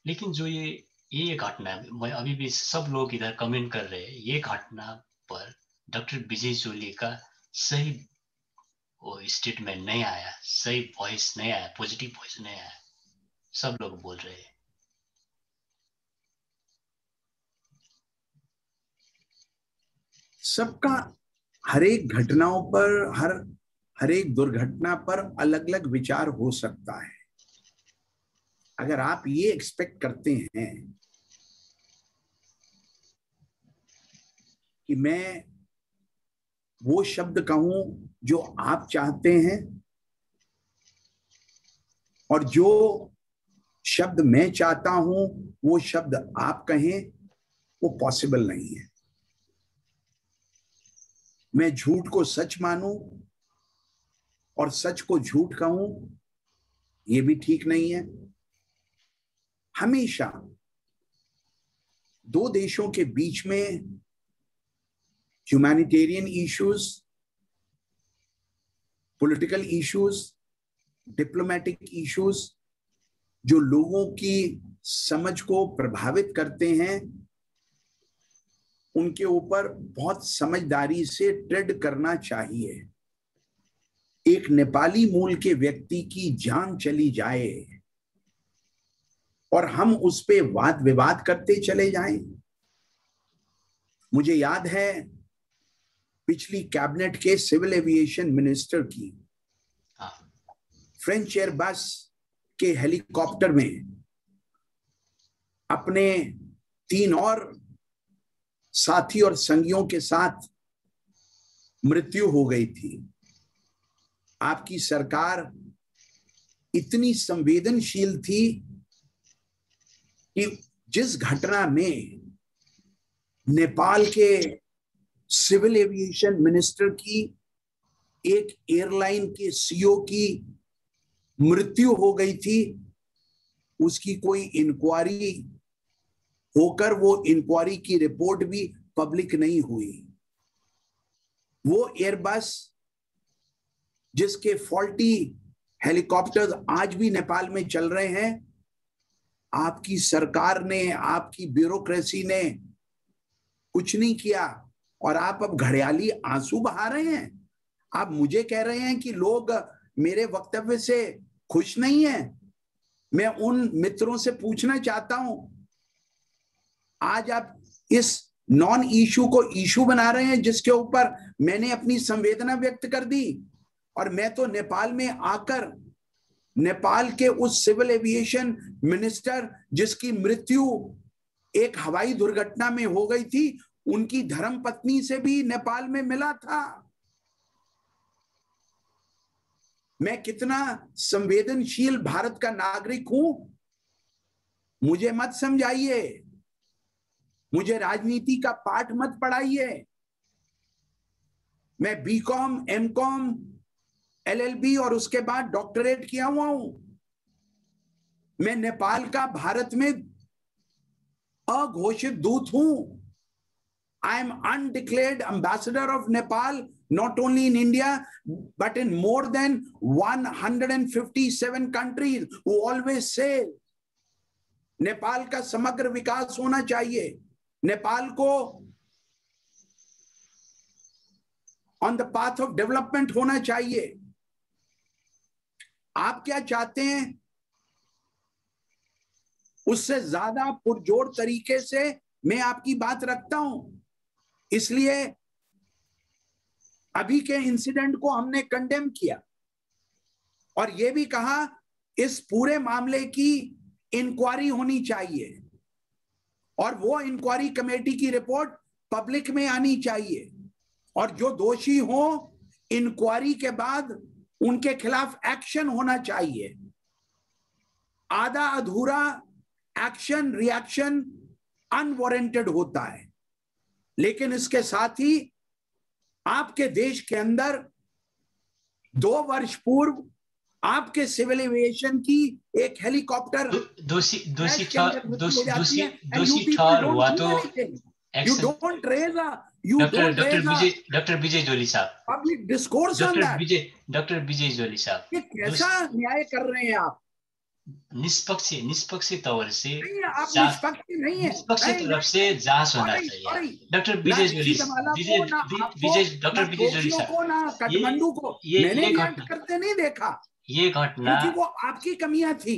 लेकिन जो ये घटना, मैं अभी भी सब लोग इधर कमेंट कर रहे हैं, ये घटना पर डॉक्टर विजय जोली का सही वो स्टेटमेंट नहीं आया, सही वॉइस नहीं आया, पॉजिटिव वॉइस नहीं आया, सब लोग बोल रहे हैं। सबका हर एक घटनाओं पर, हर एक दुर्घटना पर अलग अलग विचार हो सकता है। अगर आप ये एक्सपेक्ट करते हैं कि मैं वो शब्द कहूं जो आप चाहते हैं और जो शब्द मैं चाहता हूं वो शब्द आप कहें, वो पॉसिबल नहीं है। मैं झूठ को सच मानूं और सच को झूठ कहूं, ये भी ठीक नहीं है। हमेशा दो देशों के बीच में humanitarian issues, political issues, diplomatic issues जो लोगों की समझ को प्रभावित करते हैं, उनके ऊपर बहुत समझदारी से ट्रेड करना चाहिए। एक नेपाली मूल के व्यक्ति की जान चली जाए और हम उस पे वाद विवाद करते चले जाएं। मुझे याद है पिछली कैबिनेट के सिविल एविएशन मिनिस्टर की फ्रेंच एयरबस के हेलीकॉप्टर में अपने 3 और साथी और संगियों के साथ मृत्यु हो गई थी। आपकी सरकार इतनी संवेदनशील थी कि जिस घटना में नेपाल के सिविल एविएशन मिनिस्टर की, एक एयरलाइन के सीईओ की मृत्यु हो गई थी, उसकी कोई इंक्वायरी होकर वो इंक्वायरी की रिपोर्ट भी पब्लिक नहीं हुई। वो एयरबस जिसके फॉल्टी हेलीकॉप्टर्स आज भी नेपाल में चल रहे हैं, आपकी सरकार ने, आपकी ब्यूरोक्रेसी ने कुछ नहीं किया और आप अब घड़ियाली आंसू बहा रहे हैं। आप मुझे कह रहे हैं कि लोग मेरे वक्तव्य से खुश नहीं हैं। मैं उन मित्रों से पूछना चाहता हूं, आज आप इस नॉन इशू को इशू बना रहे हैं जिसके ऊपर मैंने अपनी संवेदना व्यक्त कर दी। और मैं तो नेपाल में आकर नेपाल के उस सिविल एविएशन मिनिस्टर जिसकी मृत्यु एक हवाई दुर्घटना में हो गई थी, उनकी धर्मपत्नी से भी नेपाल में मिला था। मैं कितना संवेदनशील भारत का नागरिक हूं, मुझे मत समझाइए, मुझे राजनीति का पाठ मत पढ़ाइए। मैं बीकॉम, एमकॉम, एलएलबी और उसके बाद डॉक्टरेट किया हुआ हूं। मैं नेपाल का भारत में अघोषित दूत हूं। I am undeclared ambassador of Nepal, not only in India, but in more than 157 countries who always say, Nepal का समग्र विकास होना चाहिए, नेपाल को on the path of development होना चाहिए। आप क्या चाहते हैं? उससे ज्यादा पुरजोर तरीके से मैं आपकी बात रखता हूं। इसलिए अभी के इंसिडेंट को हमने कंडेम किया और यह भी कहा इस पूरे मामले की इंक्वायरी होनी चाहिए और वो इंक्वायरी कमेटी की रिपोर्ट पब्लिक में आनी चाहिए और जो दोषी हो इंक्वायरी के बाद उनके खिलाफ एक्शन होना चाहिए। आधा अधूरा एक्शन, रिएक्शन अनवारंटेड होता है। लेकिन इसके साथ ही आपके देश के अंदर 2 वर्ष पूर्व आपके सिविल एविएशन की एक हेलीकॉप्टर दोषी हुआ तो डॉक्टर विजय जोली साहब, public discourse on that. Doctor Vijay Jolly साहब, ये कैसा न्याय कर रहे हैं आप? निष्पक्ष तौर से आप निष्पक्ष नहीं है, निष्पक्ष तरफ से जांच होना चाहिए। डॉक्टर विजय जोली डॉक्टर विजय जोली साहब ना काठमांडू को मैंने रिएक्ट करते नहीं देखा। ये घटना क्योंकि वो आपकी कमियां थी,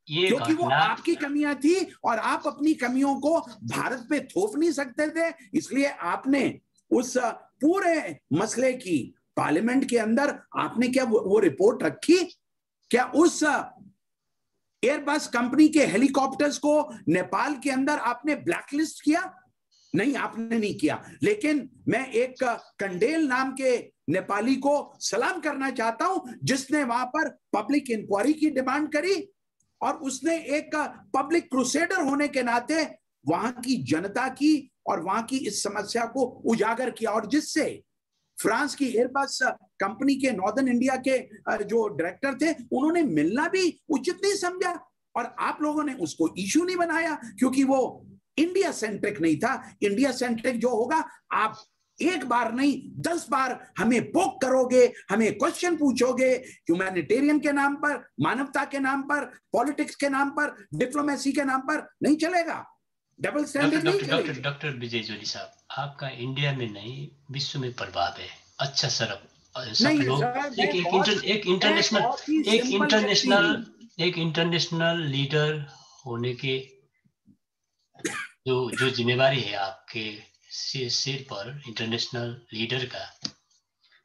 क्योंकि वो आपकी कमियां थी और आप अपनी कमियों को भारत पे थोप नहीं सकते थे। इसलिए आपने उस पूरे मसले की पार्लियामेंट के अंदर आपने क्या वो रिपोर्ट रखी? क्या उस एयरबस कंपनी के हेलीकॉप्टर्स को नेपाल के अंदर आपने ब्लैकलिस्ट किया? नहीं, आपने नहीं किया। लेकिन मैं एक कंडेल नाम के नेपाली को सलाम करना चाहता हूं जिसने वहां पर पब्लिक इंक्वायरी की डिमांड करी और उसने एक पब्लिक क्रूसेडर होने के नाते वहां की जनता की और वहां की इस समस्या को उजागर किया और जिससे फ्रांस की एयरबस कंपनी के नॉर्दर्न इंडिया के जो डायरेक्टर थे उन्होंने मिलना भी उचित नहीं समझा और आप लोगों ने उसको इशू नहीं बनाया क्योंकि वो इंडिया सेंट्रिक नहीं था। इंडिया सेंट्रिक जो होगा, आप एक बार नहीं 10 बार हमें पोक करोगे, हमें क्वेश्चन पूछोगे, ह्यूमैनिटेरियन के नाम पर, मानवता के नाम पर, पॉलिटिक्स के नाम पर, डिप्लोमेसी के नाम पर नहीं चलेगा। डबल स्टैंडर्ड नहीं चलेगा। डॉक्टर विजय जोली साहब, आपका इंडिया में नहीं विश्व में प्रभाव है। अच्छा सर, सब लोग एक इंटरनेशनल लीडर होने के जो जिम्मेवारी है आपके सिर पर, इंटरनेशनल लीडर का,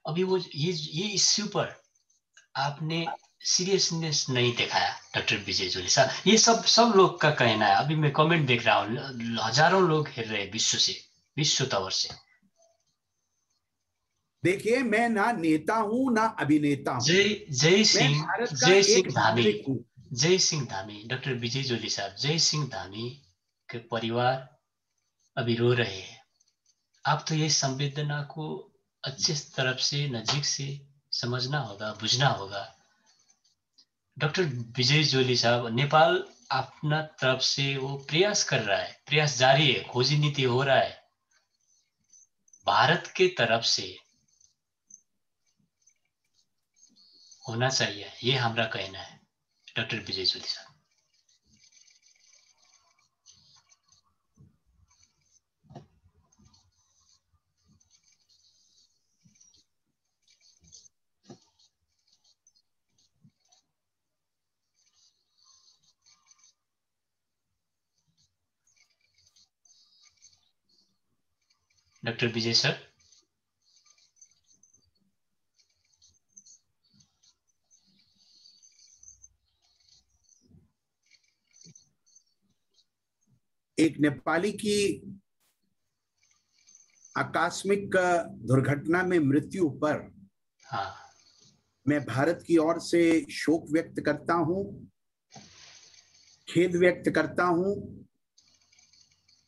अभी वो ये इश्यू पर आपने सीरियसनेस नहीं दिखाया डॉक्टर विजय जोली साहब। ये सब लोग का कहना है। अभी मैं कमेंट देख रहा हूँ, हजारों लोग हेर रहे विश्व तौर से। देखिए, मैं ना नेता हूं ना अभिनेता हूं। जय सिंह धामी, डॉक्टर विजय जोली साहब, जय सिंह धामी के परिवार अभी रो रहे हैं। आप तो ये संवेदना को अच्छे तरफ से, नजीक से समझना होगा, बुझना होगा। डॉक्टर विजय जोली साहब, नेपाल अपना तरफ से वो प्रयास कर रहा है, प्रयास जारी है, खोजी नीति हो रहा है। भारत के तरफ से होना चाहिए, ये हमारा कहना है डॉक्टर विजय जोली साहब। डॉक्टर विजय सर। एक नेपाली की आकस्मिक दुर्घटना में मृत्यु पर हाँ, मैं भारत की ओर से शोक व्यक्त करता हूं, खेद व्यक्त करता हूं,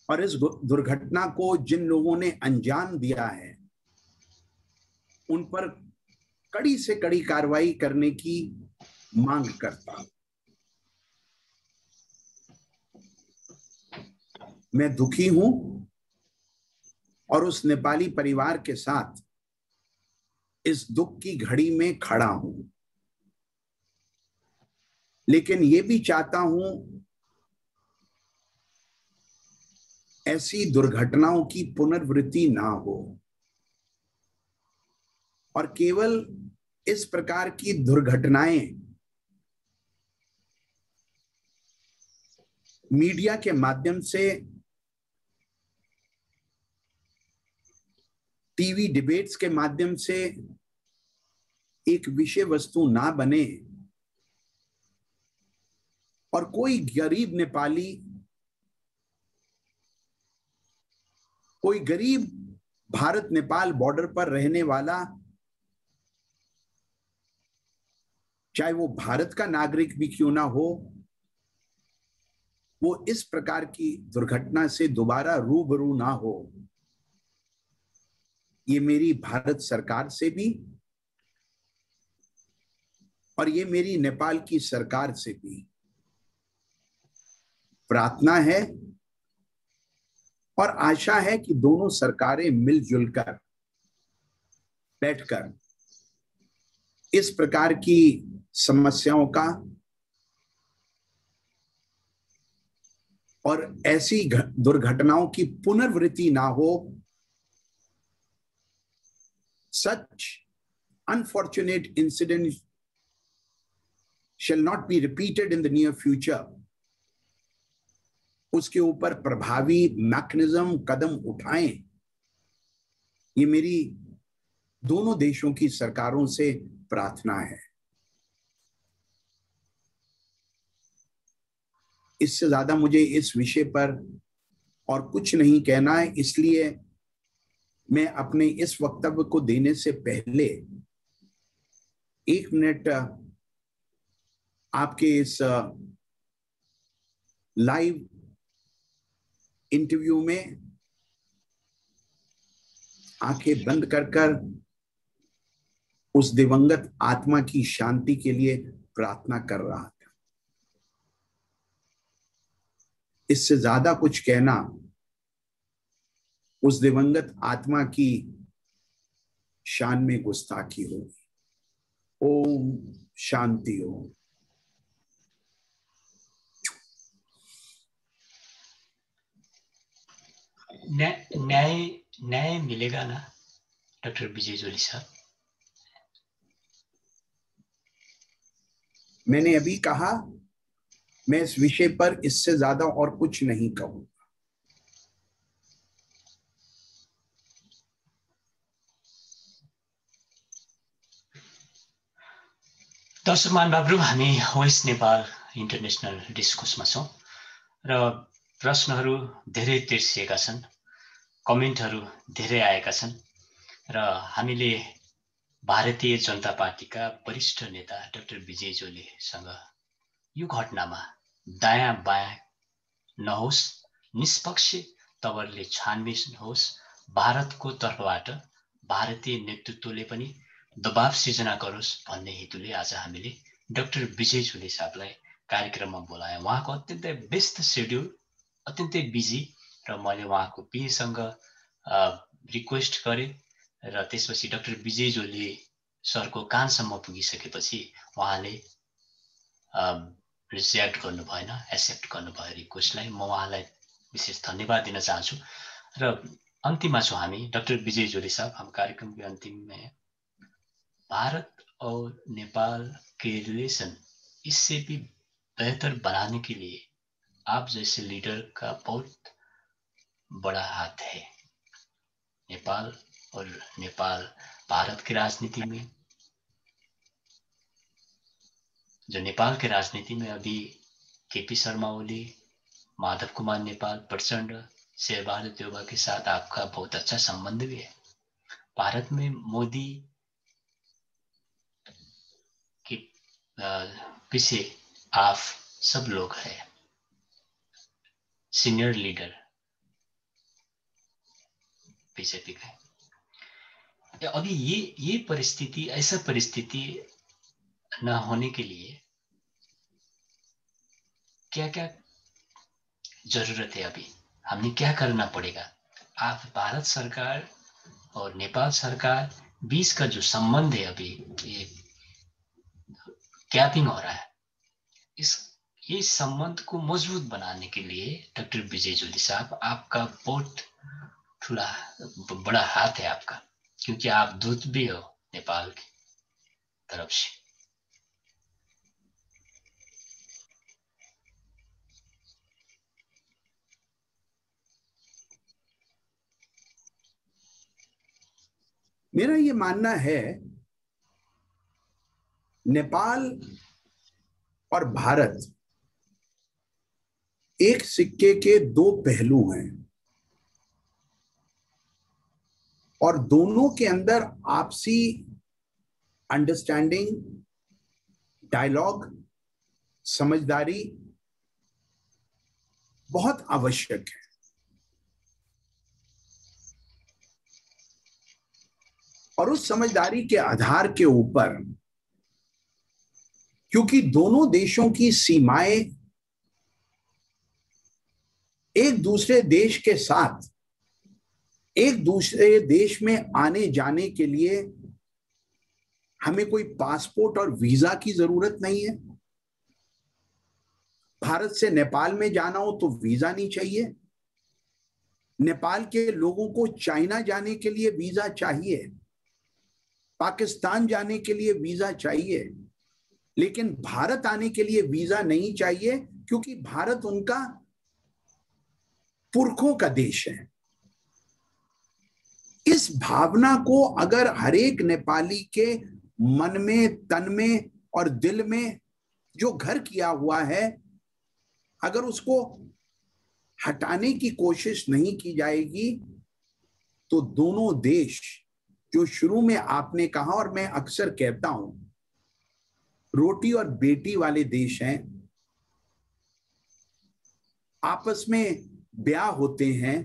और इस दुर्घटना को जिन लोगों ने अंजाम दिया है उन पर कड़ी से कड़ी कार्रवाई करने की मांग करता हूं। मैं दुखी हूं और उस नेपाली परिवार के साथ इस दुख की घड़ी में खड़ा हूं, लेकिन ये भी चाहता हूं ऐसी दुर्घटनाओं की पुनरावृत्ति ना हो, और केवल इस प्रकार की दुर्घटनाएं मीडिया के माध्यम से, टीवी डिबेट्स के माध्यम से एक विषय वस्तु ना बने और कोई गरीब नेपाली, कोई गरीब भारत नेपाल बॉर्डर पर रहने वाला, चाहे वो भारत का नागरिक भी क्यों ना हो, वो इस प्रकार की दुर्घटना से दोबारा रूबरू ना हो। ये मेरी भारत सरकार से भी और ये मेरी नेपाल की सरकार से भी प्रार्थना है और आशा है कि दोनों सरकारें मिलजुल कर बैठकर इस प्रकार की समस्याओं का और ऐसी दुर्घटनाओं की पुनरावृत्ति ना हो। Such unfortunate incidents shall not be repeated in the near future. उसके ऊपर प्रभावी मैकेनिज्म कदम उठाएं, ये मेरी दोनों देशों की सरकारों से प्रार्थना है। इससे ज्यादा मुझे इस विषय पर और कुछ नहीं कहना है, इसलिए मैं अपने इस वक्तव्य को देने से पहले 1 मिनट आपके इस लाइव इंटरव्यू में आंखें बंद कर उस दिवंगत आत्मा की शांति के लिए प्रार्थना कर रहा था। इससे ज्यादा कुछ कहना उस दिवंगत आत्मा की शान में गुस्ताखी होगी। ओम शांति ओम। न्याय न्याय मिलेगा ना डॉक्टर विजय जोली साहब? मैंने अभी कहा मैं इस विषय पर इससे ज्यादा और कुछ नहीं कहूंगा। दर्शक महानुभावहरु, हामी वेस्ट नेपाल इन्टरनेसनल डिस्कोर्समा छौं र प्रश्नहरू धेरै तेर्सिएका छन्, कमेन्टहरू धेरै आएका छन् र हामीले भारतीय जनता पार्टीका वरिष्ठ नेता डाक्टर विजय जोलीसँग यो घटनामा दायाँ बायाँ नहोस्, निष्पक्ष तवरले छानबिन होस्, भारतको तर्फबाट भारतीय नेतृत्वले पनि दबाव सिर्जना गरोस् भन्ने हेतुले आज हामीले डाक्टर विजय जोली साहबलाई कार्यक्रममा बोलायौं। उहाँको अत्यन्तै व्यस्त शेड्युल, अत्यन्तै बिजी, र मैले उहाँको पिएसँग रिक्वेस्ट गरे र त्यसपछि डाक्टर विजय जोली सरको कानसम्म पुगिसकेपछि उहाँले रिजेक्ट गर्नु भएन, एक्सेप्ट गर्नुभयो रिक्वेस्टलाई। म उहाँलाई विशेष धन्यवाद दिन चाहन्छु। र अन्तिममा छौं हामी। डाक्टर विजय जोली साहब, हम कार्यक्रम के अंतिम में भारत और नेपाल के रिलेशन इससे भी बेहतर बनाने के लिए आप जैसे लीडर का बहुत बड़ा हाथ है। नेपाल और नेपाल भारत की राजनीति में, जो नेपाल के राजनीति में अभी केपी शर्मा ओली, माधव कुमार नेपाल, प्रचंड, शेरबहादुर देउबा के साथ आपका बहुत अच्छा संबंध भी है। भारत में मोदी के पीछे आप सब लोग हैं, सीनियर लीडर बीजेपी का। अभी ये परिस्थिति, ऐसा परिस्थिति न होने के लिए क्या क्या जरूरत है? अभी हमें क्या करना पड़ेगा? आप भारत सरकार और नेपाल सरकार बीच का जो संबंध है, अभी ये गैपिंग हो रहा है, ये संबंध को मजबूत बनाने के लिए डॉक्टर विजय जोली साहब, आपका बहुत बड़ा हाथ है आपका, क्योंकि आप दूत भी हो नेपाल की तरफ से। मेरा ये मानना है, नेपाल और भारत एक सिक्के के दो पहलू हैं और दोनों के अंदर आपसी अंडरस्टैंडिंग, डायलॉग, समझदारी बहुत आवश्यक है। और उस समझदारी के आधार के ऊपर, क्योंकि दोनों देशों की सीमाएं एक दूसरे देश के साथ एक दूसरे देश में आने जाने के लिए हमें कोई पासपोर्ट और वीजा की जरूरत नहीं है। भारत से नेपाल में जाना हो तो वीजा नहीं चाहिए। नेपाल के लोगों को चाइना जाने के लिए वीजा चाहिए, पाकिस्तान जाने के लिए वीजा चाहिए, लेकिन भारत आने के लिए वीजा नहीं चाहिए, क्योंकि भारत उनका पुरखों का देश है। इस भावना को अगर हर एक नेपाली के मन में, तन में और दिल में जो घर किया हुआ है, अगर उसको हटाने की कोशिश नहीं की जाएगी तो दोनों देश, जो शुरू में आपने कहा और मैं अक्सर कहता हूं, रोटी और बेटी वाले देश हैं, आपस में ब्याह होते हैं।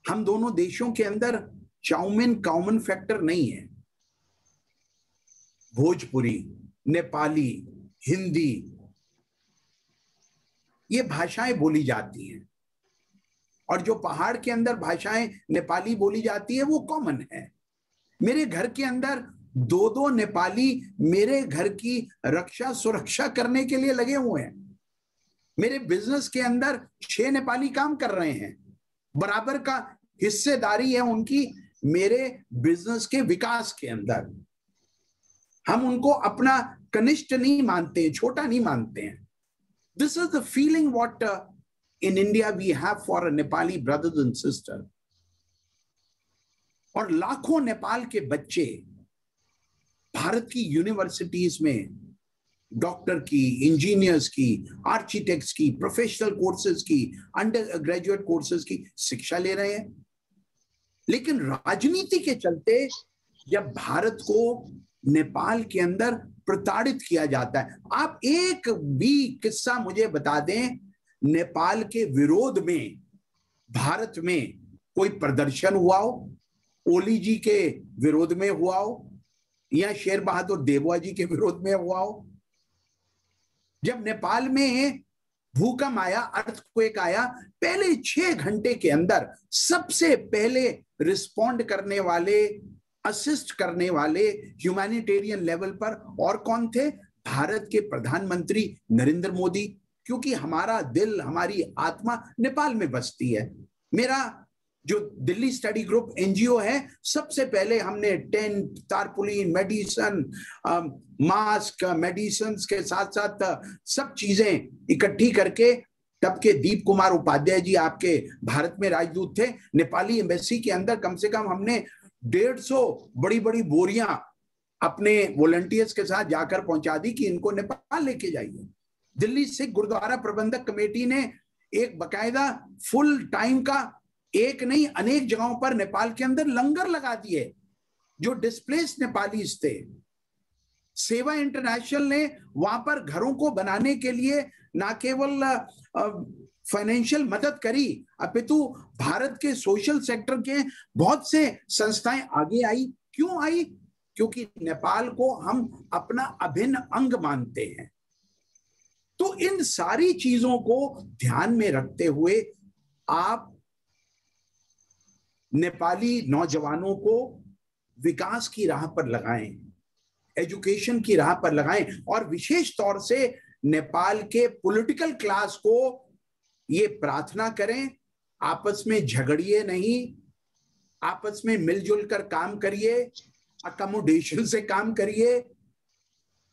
हम दोनों देशों के अंदर चाउमीन कॉमन फैक्टर नहीं है। भोजपुरी, नेपाली, हिंदी, ये भाषाएं बोली जाती हैं, और जो पहाड़ के अंदर भाषाएं नेपाली बोली जाती है वो कॉमन है। मेरे घर के अंदर दो दो नेपाली मेरे घर की रक्षा सुरक्षा करने के लिए लगे हुए हैं। मेरे बिजनेस के अंदर 6 नेपाली काम कर रहे हैं, बराबर का हिस्सेदारी है उनकी मेरे बिजनेस के विकास के अंदर। हम उनको अपना कनिष्ठ नहीं मानते, छोटा नहीं मानते हैं। This is the feeling what in India we have for a Nepali brothers and sisters. और लाखों नेपाल के बच्चे भारत की यूनिवर्सिटीज में डॉक्टर की, इंजीनियर्स की, आर्किटेक्ट्स की, प्रोफेशनल कोर्सेज की, अंडर ग्रेजुएट कोर्सेज की शिक्षा ले रहे हैं। लेकिन राजनीति के चलते जब भारत को नेपाल के अंदर प्रताड़ित किया जाता है, आप एक भी किस्सा मुझे बता दें नेपाल के विरोध में भारत में कोई प्रदर्शन हुआ हो, ओली जी के विरोध में हुआ हो या शेर बहादुर देउबा जी के विरोध में हुआ हो। जब नेपाल में भूकंप आया, अर्थक्वेक आया, पहले 6 घंटे के अंदर सबसे पहले रिस्पॉन्ड करने वाले, असिस्ट करने वाले ह्यूमैनिटेरियन लेवल पर और कौन थे? भारत के प्रधानमंत्री नरेंद्र मोदी, क्योंकि हमारा दिल, हमारी आत्मा नेपाल में बसती है। मेरा जो दिल्ली स्टडी ग्रुप एनजीओ है, सबसे पहले हमने tent, tarpaulin, medicine, mask, medicine के साथ साथ सब चीजें इकट्ठी करके तब के दीप कुमार उपाध्याय जी आपके भारत में राजदूत थे। नेपाली एम्बेसी के अंदर कम से कम हमने 150 बड़ी बड़ी बोरियां अपने वॉलंटियर्स के साथ जाकर पहुंचा दी कि इनको नेपाल लेके जाइए। दिल्ली सिख गुरुद्वारा प्रबंधक कमेटी ने एक बकायदा फुल टाइम का, एक नहीं अनेक जगहों पर नेपाल के अंदर लंगर लगा दिए जो डिस्प्लेस नेपालीज थे। सेवा इंटरनेशनल ने वहां पर घरों को बनाने के लिए ना केवल फाइनेंशियल मदद करी, अपितु भारत के सोशल सेक्टर के बहुत से संस्थाएं आगे आई। क्यों आई? क्योंकि नेपाल को हम अपना अभिन्न अंग मानते हैं। तो इन सारी चीजों को ध्यान में रखते हुए आप नेपाली नौजवानों को विकास की राह पर लगाएं, एजुकेशन की राह पर लगाएं, और विशेष तौर से नेपाल के पॉलिटिकल क्लास को ये प्रार्थना करें, आपस में झगड़िए नहीं, आपस में मिलजुल कर काम करिए, अकोमोडेशन से काम करिए।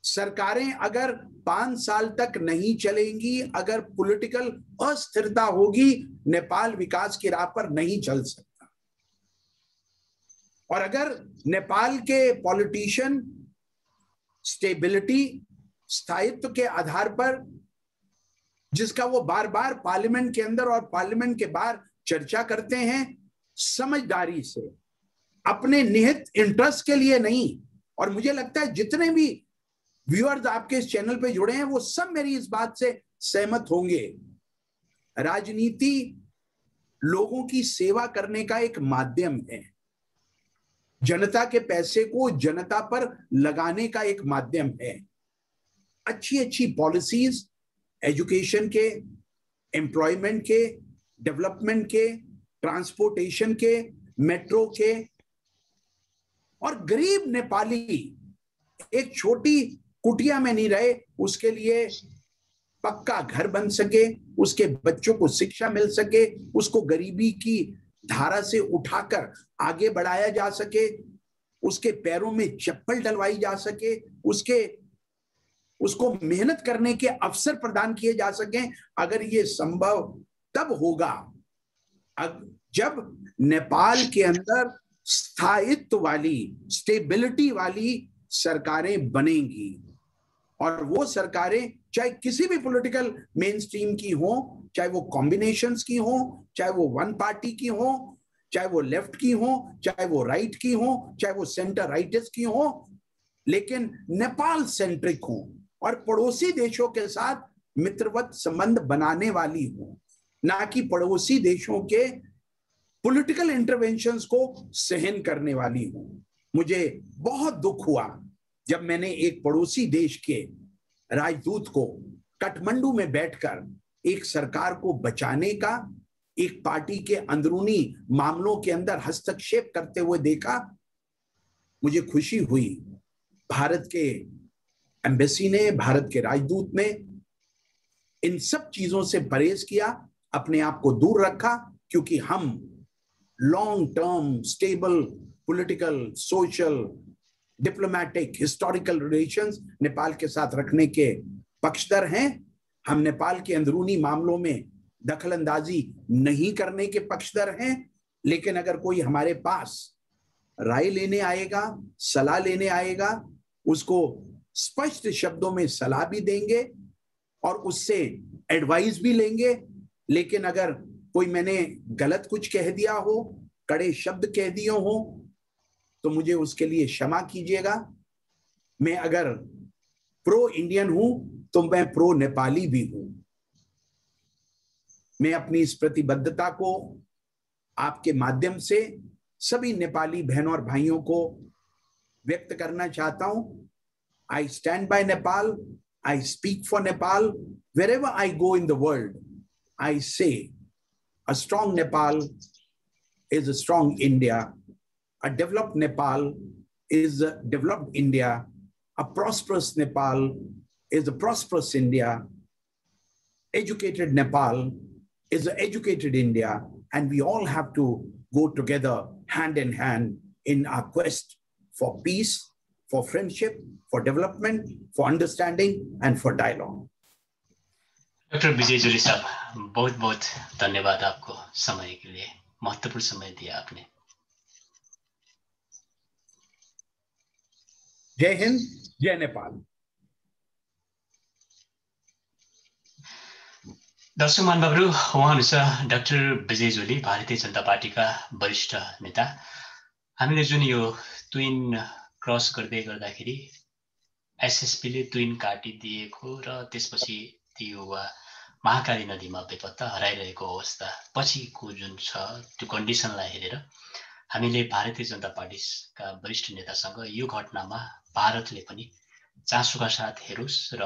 सरकारें अगर 5 साल तक नहीं चलेंगी, अगर पॉलिटिकल अस्थिरता होगी, नेपाल विकास की राह पर नहीं चल सकता। और अगर नेपाल के पॉलिटिशियन स्टेबिलिटी, स्थायित्व के आधार पर, जिसका वो बार बार पार्लियामेंट के अंदर और पार्लियामेंट के बाहर चर्चा करते हैं, समझदारी से, अपने निहित इंटरेस्ट के लिए नहीं। और मुझे लगता है जितने भी व्यूअर्स आपके इस चैनल पे जुड़े हैं वो सब मेरी इस बात से सहमत होंगे। राजनीति लोगों की सेवा करने का एक माध्यम है, जनता के पैसे को जनता पर लगाने का एक माध्यम है। अच्छी अच्छी पॉलिसीज एजुकेशन के, एम्प्लॉयमेंट के, डेवलपमेंट के, ट्रांसपोर्टेशन के, मेट्रो के, और गरीब नेपाली एक छोटी कुटिया में नहीं रहे, उसके लिए पक्का घर बन सके, उसके बच्चों को शिक्षा मिल सके, उसको गरीबी की धारा से उठाकर आगे बढ़ाया जा सके, उसके पैरों में चप्पल डलवाई जा सके, उसको मेहनत करने के अवसर प्रदान किए जा सके। अगर ये संभव तब होगा जब नेपाल के अंदर स्थायित्व वाली, स्टेबिलिटी वाली सरकारें बनेंगी। और वो सरकारें चाहे किसी भी पॉलिटिकल मेन स्ट्रीम की हो, चाहे वो कॉम्बिनेशंस की हो, चाहे वो वन पार्टी की हो, चाहे वो लेफ्ट की हो, चाहे वो राइट की हो, चाहे वो सेंटर राइटिस्ट की हो, लेकिन नेपाल सेंट्रिक हो और पड़ोसी देशों के साथ मित्रवत संबंध बनाने वाली हो, ना कि पड़ोसी देशों के पॉलिटिकल इंटरवेंशंस को सहन करने वाली हो। मुझे बहुत दुख हुआ जब मैंने एक पड़ोसी देश के राजदूत को काठमांडू में बैठकर एक सरकार को बचाने का, एक पार्टी के अंदरूनी मामलों के अंदर हस्तक्षेप करते हुए देखा। मुझे खुशी हुई भारत के एम्बेसी ने, भारत के राजदूत ने इन सब चीजों से परहेज किया, अपने आप को दूर रखा, क्योंकि हम long term stable political, social, diplomatic, historical relations Nepal के साथ रखने के पक्षधर हैं। हम नेपाल के अंदरूनी मामलों में दखल अंदाजी नहीं करने के पक्षधर हैं। लेकिन अगर कोई हमारे पास राय लेने आएगा, सलाह लेने आएगा, उसको स्पष्ट शब्दों में सलाह भी देंगे और उससे एडवाइस भी लेंगे। लेकिन अगर कोई मैंने गलत कुछ कह दिया हो, कड़े शब्द कह दिए हो, तो मुझे उसके लिए क्षमा कीजिएगा। मैं अगर प्रो इंडियन हूं तो मैं प्रो नेपाली भी हूं। मैं अपनी इस प्रतिबद्धता को आपके माध्यम से सभी नेपाली बहनों और भाइयों को व्यक्त करना चाहता हूं। I stand by Nepal. I speak for Nepal. Wherever I go in the world, I say a strong Nepal is a strong India. A developed Nepal is a developed India. A prosperous Nepal is a prosperous India. Educated Nepal is an educated India. And we all have to go together hand in hand in our quest for peace, for friendship, for development, for understanding, and for dialogue. Doctor Vijay Jolly साहब, बहुत बहुत धन्यवाद आपको समय के लिए, महत्वपूर्ण समय दिया आपने। जय हिंद, जय नेपाल। दर्शक महानुभावहरू, उहाँ हुनुहुन्छ डाक्टर विजय जोली, भारतीय जनता पार्टीका वरिष्ठ नेता। हामीले जुन यो ट्विन क्रस गर्दै गर्दाखेरि एसएसपीले ट्विन काटिदिएको र त्यसपछि ती युवा महाकाली नदीमा बेपत्ता हराइरहेको अवस्था पछिको जुन छ त्यो कन्डिसनलाई हेरेर हामीले भारतीय जनता पार्टीका वरिष्ठ नेतासँग यो घटनामा भारतले पनि चासोका साथ हेरोस् र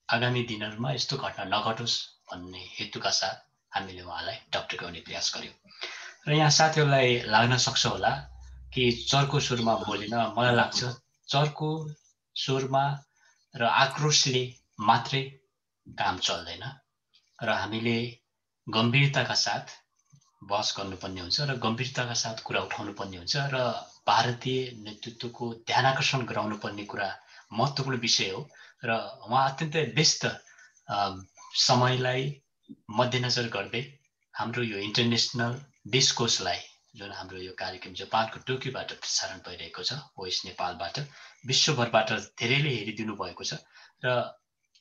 आगामी दिनहरूमा यस्तो घटना नघटोस् भन्ने हेतुका साथ हामीले उहाँलाई टक्टकाउने प्रयास गर्यौं। र यहाँ साथीहरूलाई लाग्न सक्छ होला कि चर्को स्वरमा बोलेन। मलाई लाग्छ चर्को स्वरमा र आक्रोशले मात्रै काम चल्दैन र हामीले गम्भीरताका साथ बहस गर्नुपर्ने हुन्छ र गम्भीरताका साथ कुरा उठाउनु पर्ने हुन्छ र भारतीय नेतृत्वको ध्यानाकर्षण गराउनु पर्ने कुरा महत्त्वपूर्ण विषय हो। र उहाँ अत्यन्तै व्यस्त समयलाई मध्यनजर गर्दै हाम्रो यो इन्टरनेसनल डिस्कोर्सलाई, जुन हाम्रो यो कार्यक्रम जापानको टोकियोबाट प्रसारण भइरहेको छ, भोइस नेपालबाट विश्वभरबाट धेरैले हेरिदिनु भएको छ र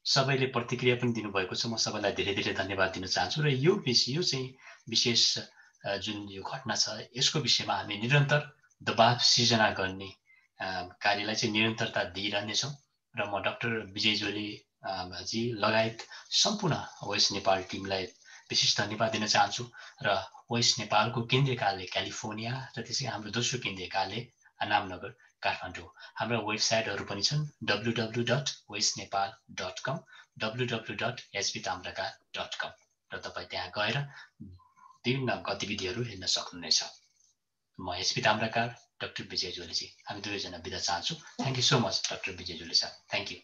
सबैले प्रतिक्रिया पनि दिनुभएको छ। म सबैलाई धेरै धेरै धन्यवाद दिन चाहन्छु। र यो चाहिँ विशेष जुन यो घटना छ यसको विषयमा हामी निरन्तर दबाव सिर्जना गर्ने कार्यलाई चाहिँ निरन्तरता दिइरहनेछौँ। र म डाक्टर विजय जोली जी लगायत सम्पूर्ण वोइस नेपाल टिमलाई विशेष धन्यवाद दिन चाहन्छु। र वोइस नेपालको केन्द्रीय कार्यालय क्यालिफोर्निया र त्यसै हाम्रो दोस्रो केन्द्रीय कार्यालय नामनगर काठमाडौँ। हाम्रा वेबसाइटहरू पनि छन् www.voicenepal.com, www.sbtamraka.com र तपाईँ त्यहाँ गएर विभिन्न गतिविधिहरू हेर्न सक्नुहुनेछ। म एसपी ताम्राकार, डाक्टर विजय जोलीजी, हामी दुवैजना बिदा चाहन्छु। Thank you so much doctor Vijay Jolly साहब। Thank you.